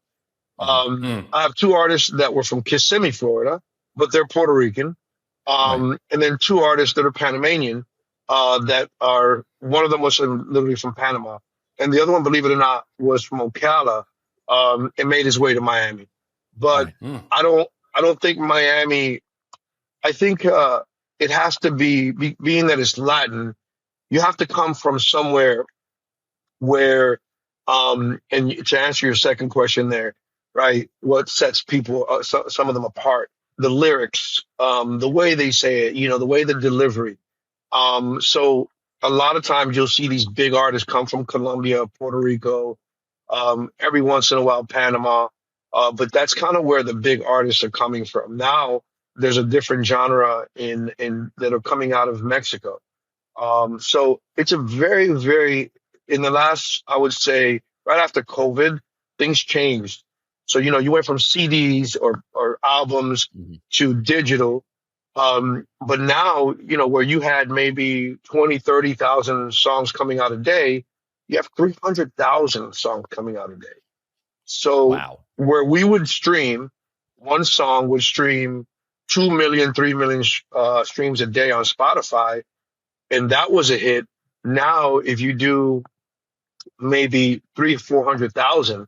I have 2 artists that were from Kissimmee, Florida, but they're Puerto Rican. And then 2 artists that are Panamanian, that are, one of them was literally from Panama. And the other one, believe it or not, was from Ocala, and made his way to Miami. But I don't think Miami, I think, it has to be, being that it's Latin, you have to come from somewhere where, and to answer your second question there, right? What sets people, some of them apart? The lyrics, the way they say it, the way the delivery. So a lot of times you'll see these big artists come from Colombia, Puerto Rico, every once in a while Panama, but that's kind of where the big artists are coming from. Now there's a different genre in that are coming out of Mexico. So it's a very, very, in the last, I would say, right after COVID, things changed. So, you went from CDs or albums to digital. But now, where you had maybe 20, 30,000 songs coming out a day, you have 300,000 songs coming out a day. So Wow. where we would stream, one song would stream 2 million, 3 million streams a day on Spotify, and that was a hit. Now, if you do maybe 400,000,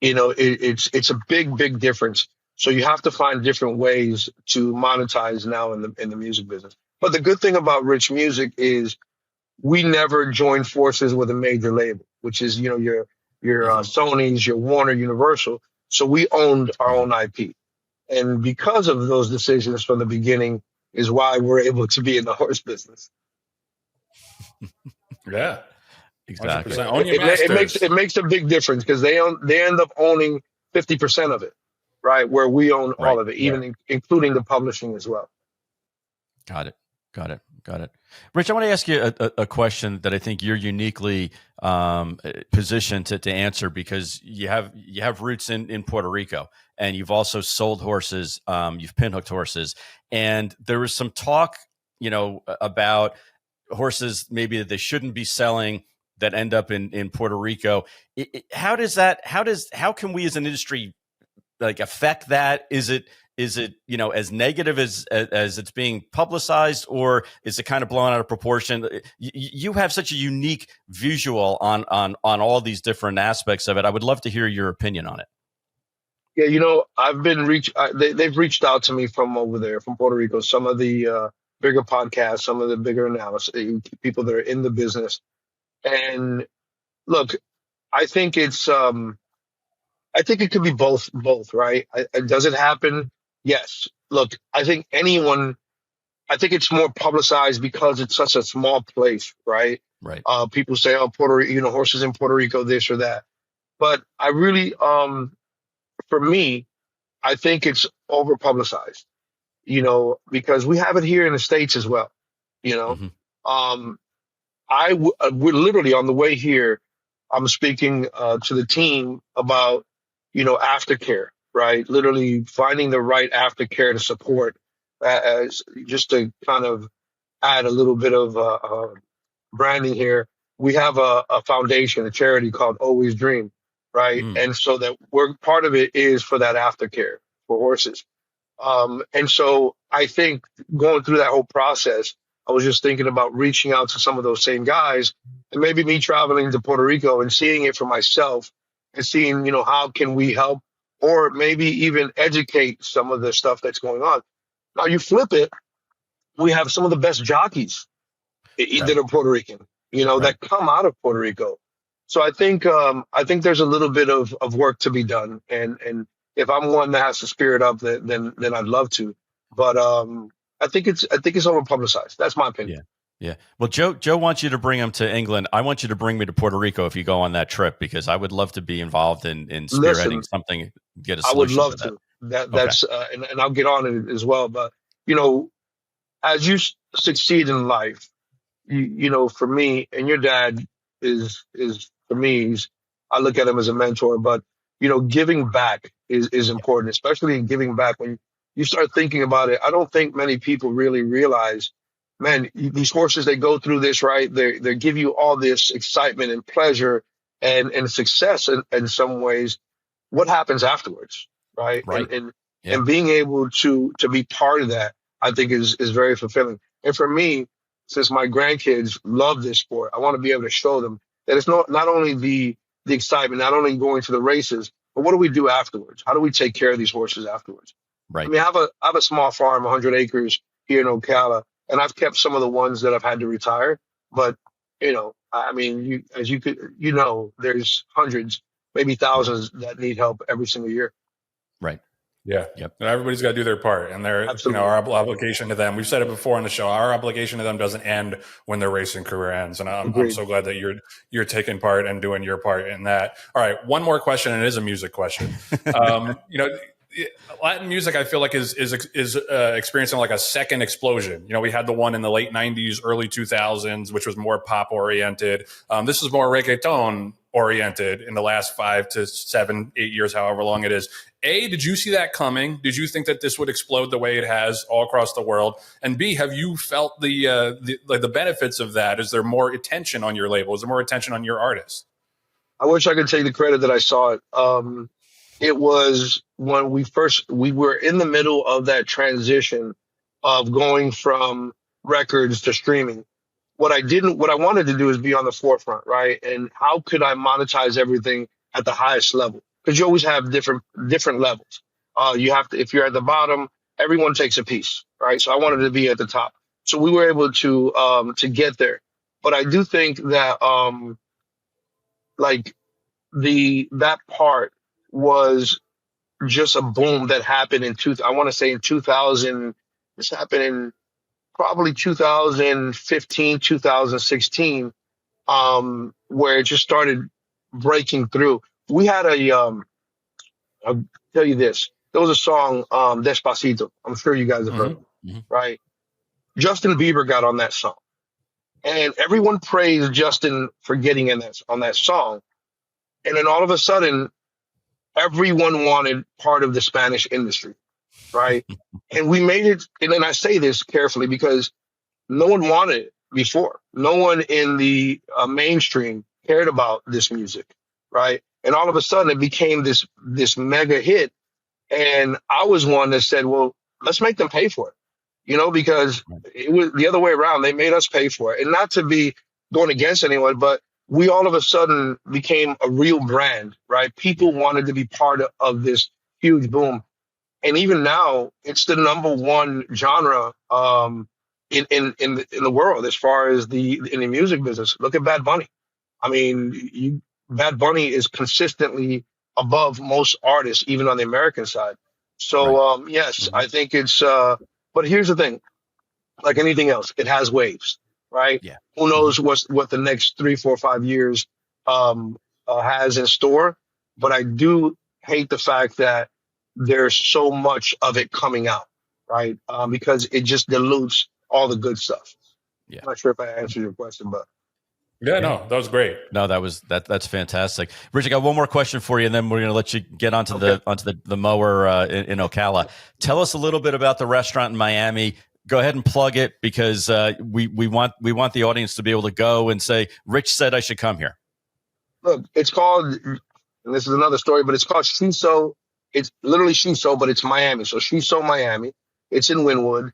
it's a big difference. So you have to find different ways to monetize now in the music business. But the good thing about Rich Music is we never joined forces with a major label, which is your Sony's, your Warner, Universal. So we owned our own IP, and because of those decisions from the beginning, is why we're able to be in the horse business. Yeah, Exactly. 100%. Own your masters. It makes a big difference because they end up owning 50% of it, right? Where we own all of it, even including the publishing as well. Got it. Rich, I want to ask you a question that I think you're uniquely positioned to answer, because you have roots in Puerto Rico, and you've also sold horses. You've pinhooked horses, and there was some talk, about horses maybe that they shouldn't be selling that end up in Puerto Rico. How can we as an industry affect that? Is it as negative as it's being publicized, or is it kind of blown out of proportion? You have such a unique visual on all these different aspects of it. I would love to hear your opinion on it. Yeah, I've been they've reached out to me from over there, from Puerto Rico. Some of the bigger podcasts, some of the bigger analysis people that are in the business. And look, I think it could be both, right? Does it happen? Yes. Look, I think it's more publicized because it's such a small place, right? Right. People say, oh, horses in Puerto Rico, this or that. But I really, for me, I think it's over publicized, because we have it here in the States as well, Mm-hmm. We're literally on the way here. I'm speaking to the team about, aftercare, right? Literally finding the right aftercare to support, as just to kind of add a little bit of branding here. We have a foundation, a charity called Always Dream, right? And so that part of it is for that aftercare for horses. And so I think going through that whole process, I was just thinking about reaching out to some of those same guys, and maybe me traveling to Puerto Rico and seeing it for myself and seeing, how can we help, or maybe even educate some of the stuff that's going on. Now you flip it, we have some of the best jockeys that are Puerto Rican, that come out of Puerto Rico. So I think there's a little bit of work to be done. And if I'm one that has to spirit up, then I'd love to. But I think it's over publicized. That's my opinion. Yeah. Well, Joe wants you to bring him to England. I want you to bring me to Puerto Rico if you go on that trip, because I would love to be involved in spearheading something. Get a solution. I would love to that. That's and I'll get on it as well. But as you succeed in life, for me, and your dad is for me, I look at him as a mentor. But giving back is important, especially in giving back when you start thinking about it. I don't think many people really realize, man, these horses, they go through this, right? They give you all this excitement and pleasure and success in some ways. What happens afterwards, right? And being able to be part of that, I think is very fulfilling. And for me, since my grandkids love this sport, I want to be able to show them that it's not only the excitement, not only going to the races, but what do we do afterwards? How do we take care of these horses afterwards? Right. I mean, I have a small farm, 100 acres here in Ocala, and I've kept some of the ones that I've had to retire. But, I mean, there's hundreds, maybe thousands that need help every single year. Right. Yeah. Yep. And everybody's got to do their part, and our obligation to them. We've said it before on the show. Our obligation to them doesn't end when their racing career ends. And I'm so glad that you're taking part and doing your part in that. All right. One more question, and it is a music question. Latin music, I feel like is experiencing like a second explosion. We had the one in the late 90s, early 2000s, which was more pop oriented. This is more reggaeton oriented in the last 5 to 7, 8 years, however long it is. A, did you see that coming? Did you think that this would explode the way it has all across the world? And B, have you felt the benefits of that? Is there more attention on your label? Is there more attention on your artists? I wish I could take the credit that I saw it. It was when we were in the middle of that transition of going from records to streaming. What I wanted to do is be on the forefront, right? And how could I monetize everything at the highest level? Because you always have different levels. You have to, if you're at the bottom, everyone takes a piece, right? So I wanted to be at the top. So we were able to get there. But I do think that like that part was just a boom that happened I want to say in 2000. This happened in probably 2015, 2016, where it just started breaking through. We had I'll tell you this. There was a song, Despacito. I'm sure you guys have heard of it, right? Justin Bieber got on that song. And everyone praised Justin for getting on that song. And then all of a sudden, everyone wanted part of the Spanish industry, right? And we made it, and then I say this carefully because no one wanted it before. No one in the mainstream cared about this music, right? And all of a sudden, it became this mega hit. And I was one that said, well, let's make them pay for it, because it was the other way around. They made us pay for it. And not to be going against anyone, but we all of a sudden became a real brand, right? People wanted to be part of this huge boom. And even now, it's the number one genre in the world as far as in the music business. Look at Bad Bunny. I mean, Bad Bunny is consistently above most artists, even on the American side. So, yes, I think it's but here's the thing. Like anything else, it has waves, right? Yeah. Who knows what the next 3, 4, 5 years has in store? But I do hate the fact that there's so much of it coming out, right? Because it just dilutes all the good stuff. Yeah. I'm not sure if I answered your question, but Yeah, no, that was great. No, that's fantastic. Rich, I got one more question for you, and then we're going to let you get onto the mower in Ocala. Tell us a little bit about the restaurant in Miami. Go ahead and plug it because we want the audience to be able to go and say, Rich said I should come here. Look, it's called, and this is another story, but it's called Shiso. It's literally Shiso, but it's Miami. So Shiso Miami. It's in Wynwood.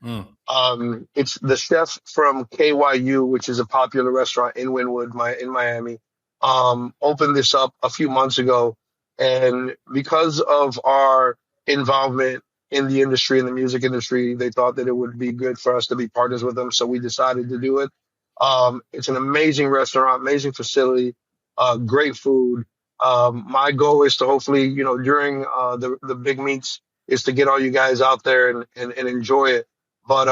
It's the chef from KYU, which is a popular restaurant in Wynwood, in Miami, opened this up a few months ago. And because of our involvement in the industry, in the music industry, they thought that it would be good for us to be partners with them. So we decided to do it. It's an amazing restaurant, amazing facility, great food. My goal is to hopefully, during the big meets, is to get all you guys out there and enjoy it. But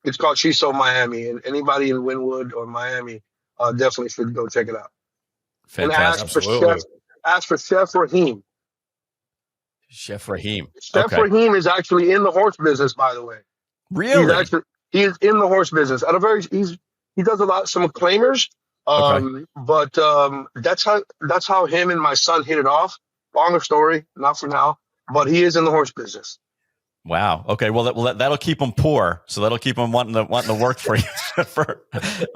it's called Shiso Miami, and anybody in Wynwood or Miami definitely should go check it out. Fantastic. And ask for Chef Raheem. Chef Raheem. Chef Raheem is actually in the horse business, by the way. Really? He is in the horse business. He does some claimers. But that's how him and my son hit it off. Longer story, not for now. But he is in the horse business. Wow. Okay. Well, that'll keep him poor. So that'll keep him wanting to work for you.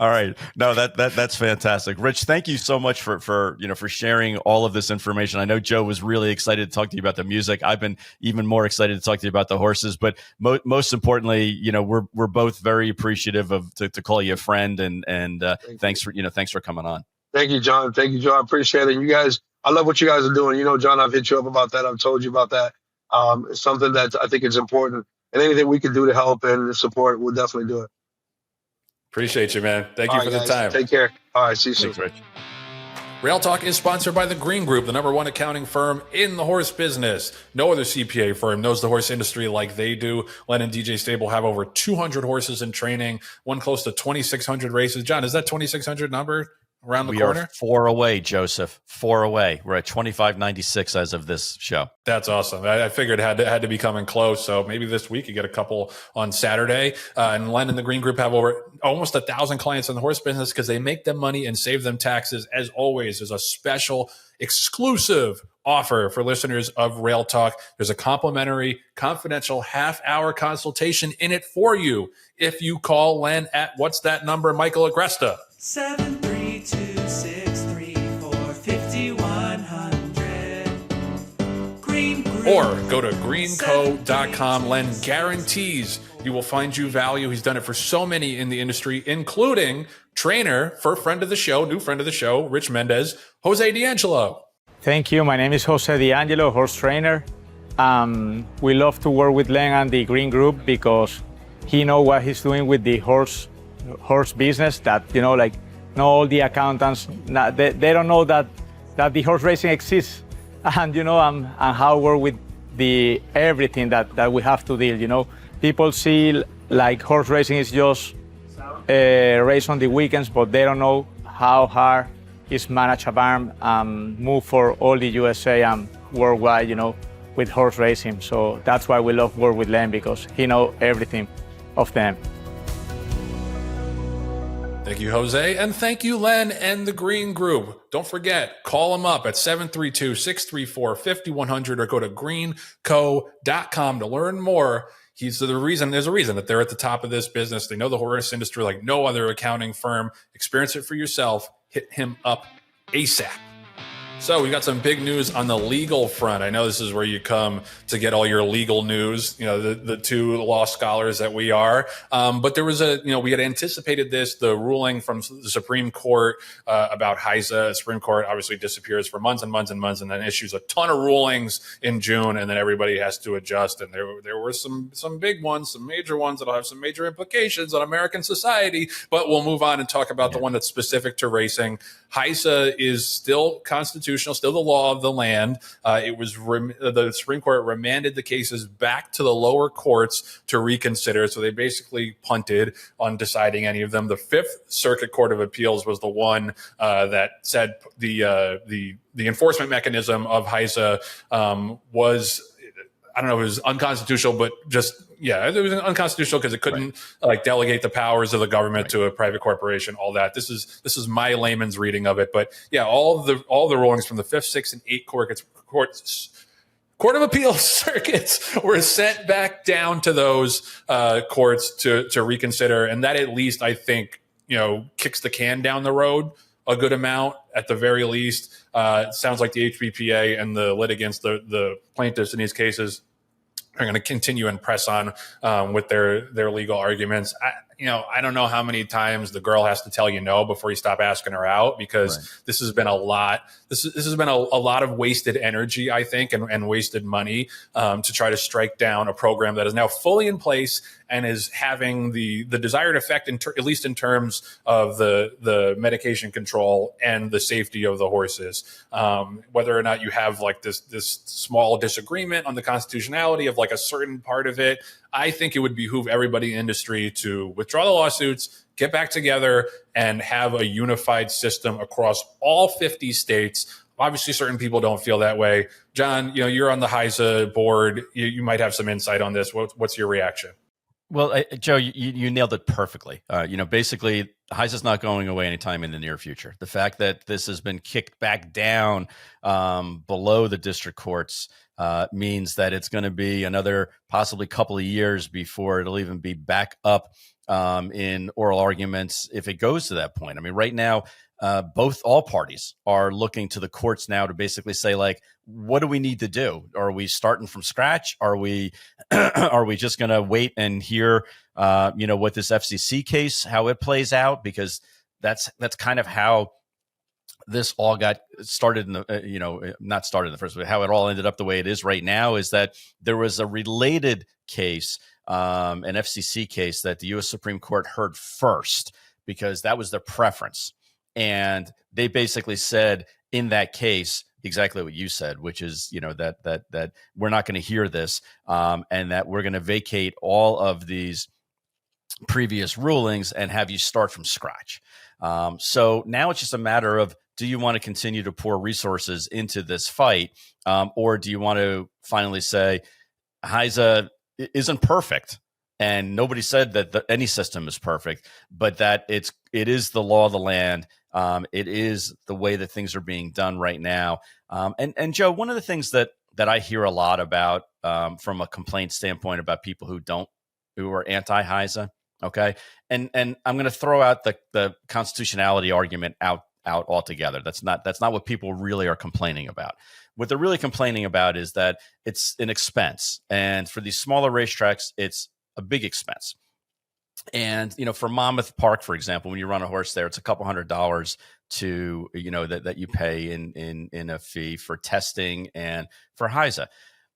All right. No, that's fantastic. Rich, thank you so much for sharing all of this information. I know Joe was really excited to talk to you about the music. I've been even more excited to talk to you about the horses. But most importantly, we're both very appreciative to call you a friend. And thanks for coming on. Thank you, Jon. I appreciate it. You guys, I love what you guys are doing. Jon, I've hit you up about that. I've told you about that. It's something that I think is important, and anything we can do to help and support, we'll definitely do it. Appreciate you, man. Thank you for the time. Take care. All right. See you soon. Thanks, Rich. Rail Talk is sponsored by the Green Group, the #1 accounting firm in the horse business. No other CPA firm knows the horse industry like they do. Len and DJ Stable have over 200 horses in training, won close to 2,600 races. John, is that 2,600 number around the corner? We are 4 away, Joseph. 4 away. We're at 2,596 as of this show. That's awesome. I figured it had to be coming close. So maybe this week you get a couple on Saturday. And Len and the Green Group have over almost 1,000 clients in the horse business because they make them money and save them taxes. As always, there's a special exclusive offer for listeners of Rail Talk. There's a complimentary, confidential half-hour consultation in it for you if you call Len at, what's that number, Michael Agresta? 732-634-51. or go to greenco.com. Len guarantees he will find you value. He's done it for so many in the industry, including trainer for new friend of the show, Rich Mendez, Jose D'Angelo. Thank you. My name is Jose D'Angelo, horse trainer. We love to work with Len and the Green Group because he knows what he's doing with the horse business. That, not all the accountants, they don't know that the horse racing exists, and and how we work with the everything that we have to deal. People see like horse racing is just a race on the weekends, but they don't know how hard is manage a barn and move for all the USA and worldwide, with horse racing. So that's why we love work with Len, because he knows everything of them. Thank you, Jose. And thank you, Len and the Green Group. Don't forget, call them up at 732-634-5100 or go to greenco.com to learn more. There's a reason that they're at the top of this business. They know the horse industry like no other accounting firm. Experience it for yourself. Hit him up ASAP. So we got some big news on the legal front. I know this is where you come to get all your legal news, the two law scholars that we are. But there was we had anticipated the ruling from the Supreme Court about HISA. The Supreme Court obviously disappears for months and months and months and then issues a ton of rulings in June, and then everybody has to adjust. And there were some big ones, some major ones that'll have some major implications on American society. But we'll move on and talk about the one that's specific to racing. HISA is still constitutional, still the law of the land. The Supreme Court remanded the cases back to the lower courts to reconsider. So they basically punted on deciding any of them. The Fifth Circuit Court of Appeals was the one that said the enforcement mechanism of HISA was, I don't know, it was unconstitutional, but it was unconstitutional because it couldn't delegate the powers of the government to a private corporation. All that. This is my layman's reading of it, but all the rulings from the Fifth, Sixth, and Eighth Court of Appeals circuits were sent back down to those courts to reconsider, and that at least I think kicks the can down the road a good amount at the very least. It sounds like the HBPA and the litigants, the plaintiffs in these cases, are going to continue and press on with their legal arguments. I don't know how many times the girl has to tell you no before you stop asking her out, because this has been a lot. This has been a lot of wasted energy, I think, and wasted money to try to strike down a program that is now fully in place and is having the desired effect, at least in terms of the medication control and the safety of the horses. Whether or not you have this small disagreement on the constitutionality of a certain part of it, I think it would behoove everybody in the industry to withdraw the lawsuits, get back together, and have a unified system across all 50 states. Obviously, certain people don't feel that way. Jon, you're on the HISA board. You might have some insight on this. What's your reaction? Well, Joe, you nailed it perfectly. Basically, HISA's not going away anytime in the near future. The fact that this has been kicked back down below the district courts means that it's going to be another possibly couple of years before it'll even be back up in oral arguments, if it goes to that point. I mean, right now, all parties are looking to the courts now to basically say, what do we need to do? Are we starting from scratch? Are we just going to wait and hear what this FCC case, how it plays out? Because that's kind of how this all got started not started in the first place, how it all ended up the way it is right now, is that there was a related case, an FCC case that the U.S. Supreme Court heard first, because that was their preference. And they basically said in that case exactly what you said, which is, that we're not going to hear this, and that we're going to vacate all of these previous rulings and have you start from scratch. So now it's just a matter of, do you want to continue to pour resources into this fight, or do you want to finally say HISA isn't perfect? And nobody said that any system is perfect, but that it is the law of the land. It is the way that things are being done right now. And Joe, one of the things that I hear a lot about from a complaint standpoint about people who are anti-HISA, okay, and I'm going to throw out the constitutionality argument out out altogether. That's not what people really are complaining about. What they're really complaining about is that it's an expense. And for these smaller racetracks, it's a big expense. And, for Monmouth Park, for example, when you run a horse there, it's a couple $100 to, that you pay in a fee for testing and for HISA.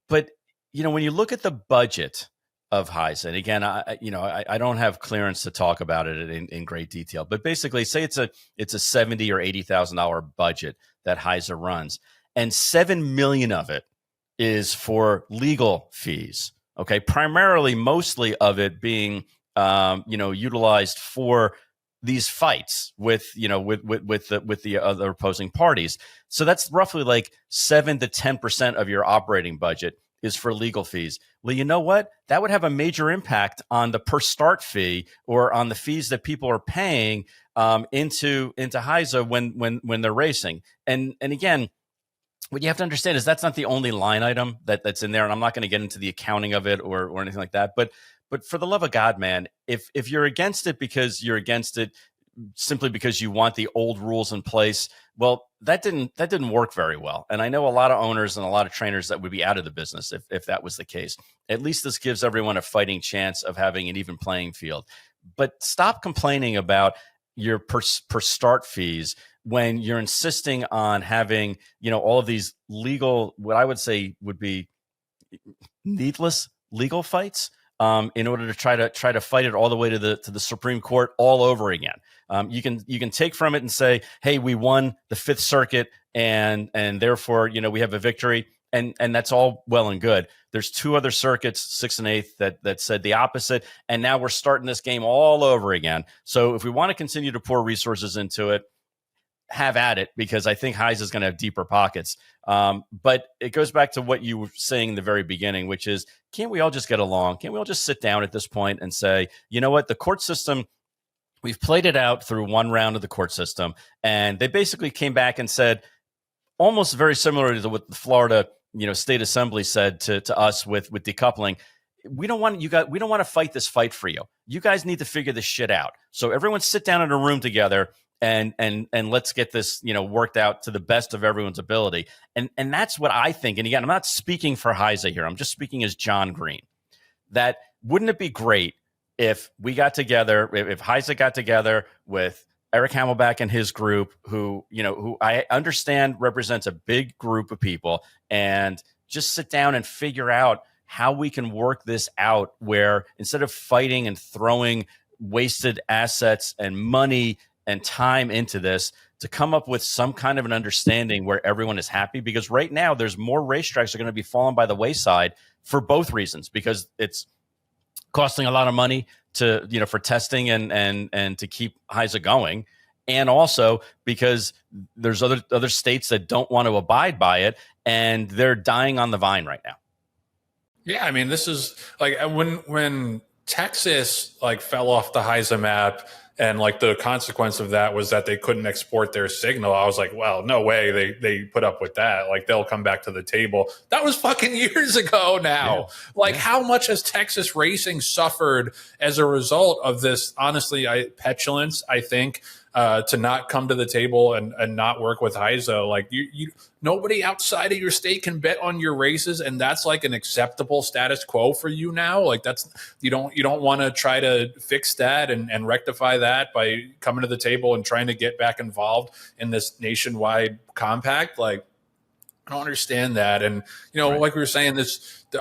But, when you look at the budget of HISA, and again, I don't have clearance to talk about it in great detail, but basically say it's a $70,000 or $80,000 budget that HISA runs, and $7 million of it is for legal fees. Okay, primarily, mostly of it being utilized for these fights with the other opposing parties. So that's roughly like 7 to 10% of your operating budget is for legal fees. Well, you know what? That would have a major impact on the per start fee or on the fees that people are paying into HISA when they're racing. And again, what you have to understand is that's not the only line item that's in there. And I'm not going to get into the accounting of it or anything like that. But for the love of God, man, if you're against it because you're against it simply because you want the old rules in place, well, that didn't work very well. And I know a lot of owners and a lot of trainers that would be out of the business if that was the case. At least this gives everyone a fighting chance of having an even playing field. But stop complaining about your per start fees when you're insisting on having, all of these legal, what I would say would be needless legal fights. In order to try to fight it all the way to the Supreme Court all over again. You can take from it and say, hey, we won the Fifth Circuit and therefore, we have a victory. And that's all well and good. There's 2 other circuits, 6th and 8th, that said the opposite. And now we're starting this game all over again. So if we want to continue to pour resources into it, have at it, because I think HISA is going to have deeper pockets. But it goes back to what you were saying in the very beginning, which is, can't we all just get along? Can't we all just sit down at this point and say, you know what, the court system, we've played it out through one round of the court system, and they basically came back and said, almost very similar to what the Florida State Assembly said to us with decoupling. We don't want to fight this fight for you. You guys need to figure this shit out. So everyone sit down in a room together and let's get this, worked out to the best of everyone's ability. And that's what I think. And again, I'm not speaking for HISA here. I'm just speaking as Jon Green. That wouldn't it be great if we got together, if HISA got together with Eric Hamelback and his group, who I understand represents a big group of people, and just sit down and figure out how we can work this out, where instead of fighting and throwing wasted assets and money and time into this, to come up with some kind of an understanding where everyone is happy. Because right now there's more racetracks are going to be falling by the wayside for both reasons, because it's costing a lot of money to, for testing and to keep HISA going. And also because there's other states that don't want to abide by it, and they're dying on the vine right now. Yeah. I mean, this is like when Texas fell off the HISA map, and the consequence of that was that they couldn't export their signal. I was like, well, no way they put up with that. They'll come back to the table. That was fucking years ago now. Yeah. How much has Texas racing suffered as a result of this, honestly, petulance, I think, to not come to the table and not work with HISA. You nobody outside of your state can bet on your races, and that's an acceptable status quo for you now. That's you don't want to try to fix that and rectify that by coming to the table and trying to get back involved in this nationwide compact. I don't understand that. And, right. Like we were saying,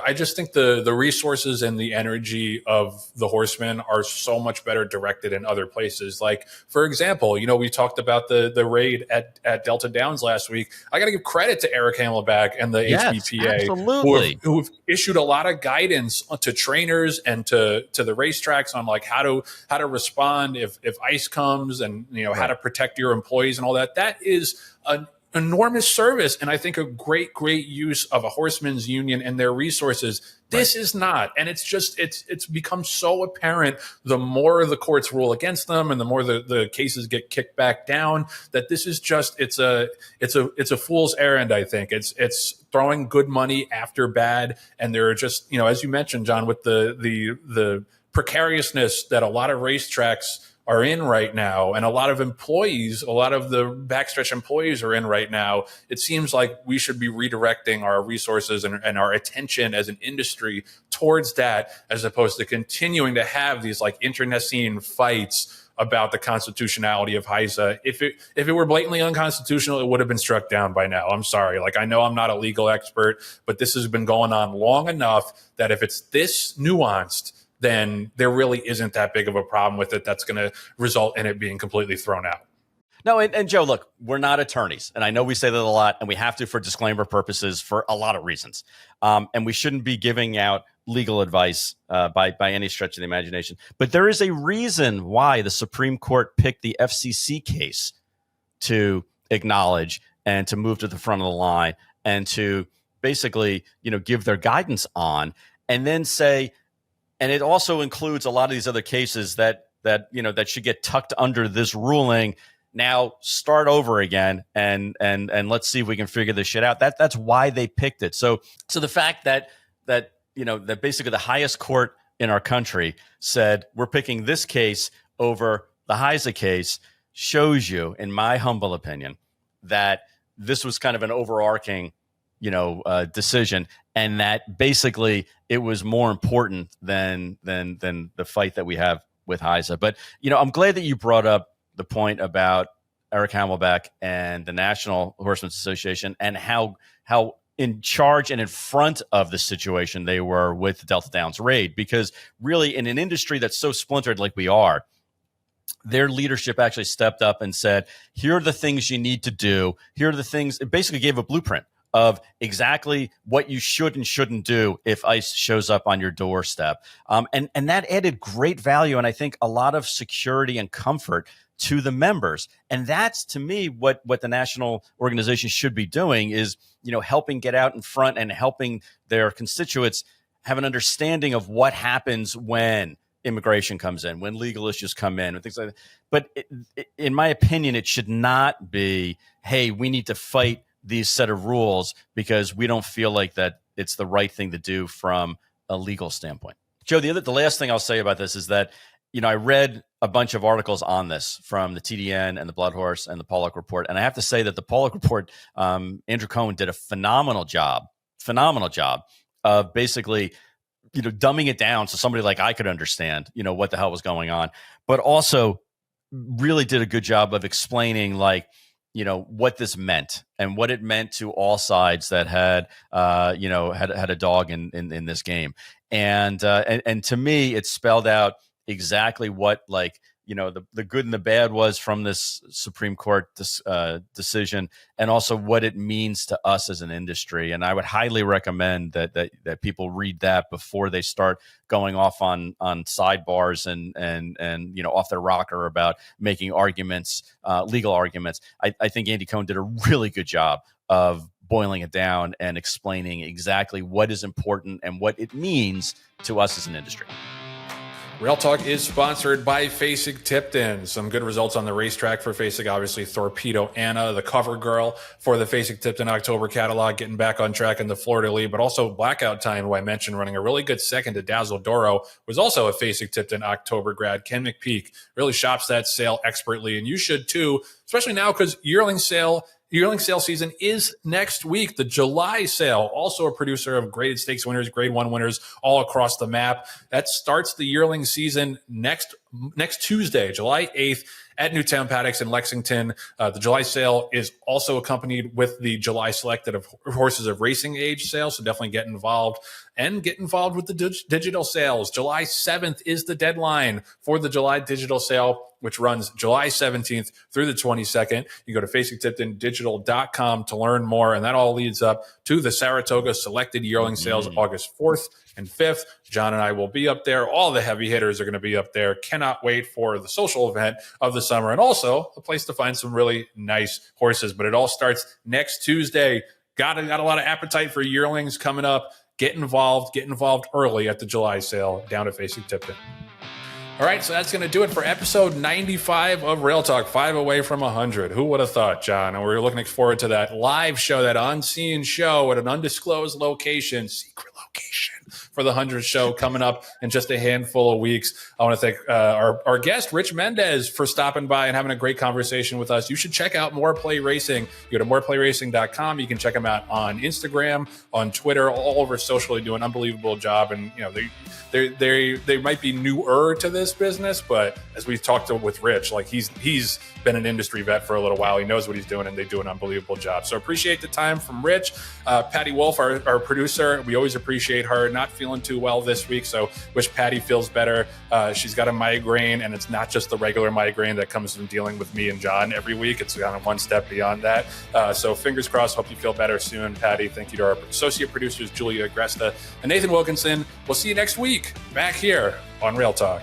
I just think the resources and the energy of the horsemen are so much better directed in other places. For example, we talked about the raid at Delta Downs last week. I got to give credit to Eric Hamelback and the HBPA, who've issued a lot of guidance to trainers and to the racetracks on how to respond if ice comes, and, right. how to protect your employees and all that. That is an enormous service, and I think a great use of a horsemen's union and their resources. This is not, and it's become so apparent the more the courts rule against them and the more the cases get kicked back down, that this is just it's a fool's errand. I think it's throwing good money after bad, and there are just, as you mentioned, John, with the precariousness that a lot of racetracks are in right now, and a lot of employees, a lot of the backstretch employees are in right now, it seems like we should be redirecting our resources and our attention as an industry towards that, as opposed to continuing to have these like internecine fights about the constitutionality of HISA. If it were blatantly unconstitutional, it would have been struck down by now. I'm sorry. Like, I know I'm not a legal expert, but this has been going on long enough that if it's this nuanced, then there really isn't that big of a problem with it that's going to result in it being completely thrown out. No, and Joe, look, we're not attorneys, and I know we say that a lot, and we have to for disclaimer purposes for a lot of reasons. And we shouldn't be giving out legal advice by any stretch of the imagination. But there is a reason why the Supreme Court picked the FCC case to acknowledge and to move to the front of the line and to basically, give their guidance on, and then say, and it also includes a lot of these other cases that should get tucked under this ruling. Now start over again and let's see if we can figure this shit out. That's why they picked it. So the fact that basically the highest court in our country said we're picking this case over the HISA case shows you, in my humble opinion, that this was kind of an overarching decision, and that basically it was more important than the fight that we have with HISA. But I'm glad that you brought up the point about Eric Hamelbeck and the National Horsemen's Association and how in charge and in front of the situation they were with the Delta Downs raid, because really in an industry that's so splintered like we are, their leadership actually stepped up and said, here are the things you need to do. Here are the things. It basically gave a blueprint of exactly what you should and shouldn't do if ICE shows up on your doorstep. And that added great value, and I think a lot of security and comfort to the members. And that's, to me, what the national organization should be doing is, helping get out in front and helping their constituents have an understanding of what happens when immigration comes in, when legal issues come in, and things like that. But in my opinion, it should not be, hey, we need to fight these set of rules because we don't feel like that it's the right thing to do from a legal standpoint. Joe, the last thing I'll say about this is that, I read a bunch of articles on this from the TDN and the Blood Horse and the Pollock Report. And I have to say that the Pollock Report, Andrew Cohen did a phenomenal job of basically, dumbing it down so somebody like I could understand, what the hell was going on, but also really did a good job of explaining what this meant and what it meant to all sides that had a dog in this game. And to me, it spelled out exactly what the good and the bad was from this Supreme Court decision, and also what it means to us as an industry. And I would highly recommend that people read that before they start going off on sidebars and off their rocker about making arguments, legal arguments. I think Andy Cohen did a really good job of boiling it down and explaining exactly what is important and what it means to us as an industry. Real Talk is sponsored by Fasig Tipton. Some good results on the racetrack for Fasig. Obviously, Thorpedo Anna, the cover girl for the Fasig Tipton October catalog, getting back on track in the Fleur de Lis, but also Blackout Time, who I mentioned, running a really good second to Dazzle Doro, was also a Fasig Tipton October grad. Ken McPeak really shops that sale expertly, and you should too, especially now because yearling sale season is next week. The July sale, also a producer of graded stakes winners, grade 1 winners all across the map. That starts the yearling season next Tuesday, July 8th at Newtown Paddocks in Lexington. The July sale is also accompanied with the July selected of horses of racing age sale. So definitely get involved with the digital sales. July 7th is the deadline for the July digital sale, which runs July 17th through the 22nd. You go to FacingTiptonDigital.com to learn more, and that all leads up to the Saratoga Selected Yearling Sales August 4th and 5th. John and I will be up there. All the heavy hitters are going to be up there. Cannot wait for the social event of the summer, and also a place to find some really nice horses. But it all starts next Tuesday. Got a lot of appetite for yearlings coming up. Get involved early at the July sale down at Facing Tipton. All right, so that's going to do it for episode 95 of Rail Talk, 5 away from 100. Who would have thought, John? And we're looking forward to that live show, that unseen show at an undisclosed location, secret location for the 100th show coming up in just a handful of weeks. I want to thank our guest, Rich Mendez, for stopping by and having a great conversation with us. You should check out Morplay Racing. You go to morplayracing.com. You can check them out on Instagram, on Twitter, all over social. They do an unbelievable job. And, they might be newer to this business, but as we talked with Rich, like he's been an industry vet for a little while. He knows what he's doing, and they do an unbelievable job. So appreciate the time from Rich. Patty Wolf, our producer, we always appreciate her. Not feeling too well this week, so wish Patty feels better. She's got a migraine, and it's not just the regular migraine that comes from dealing with me and Jon every week. It's kind of one step beyond that. So fingers crossed. Hope you feel better soon, Patty. Thank you to our associate producers, Julia Agresta and Nathan Wilkinson. We'll see you next week back here on Rail Talk.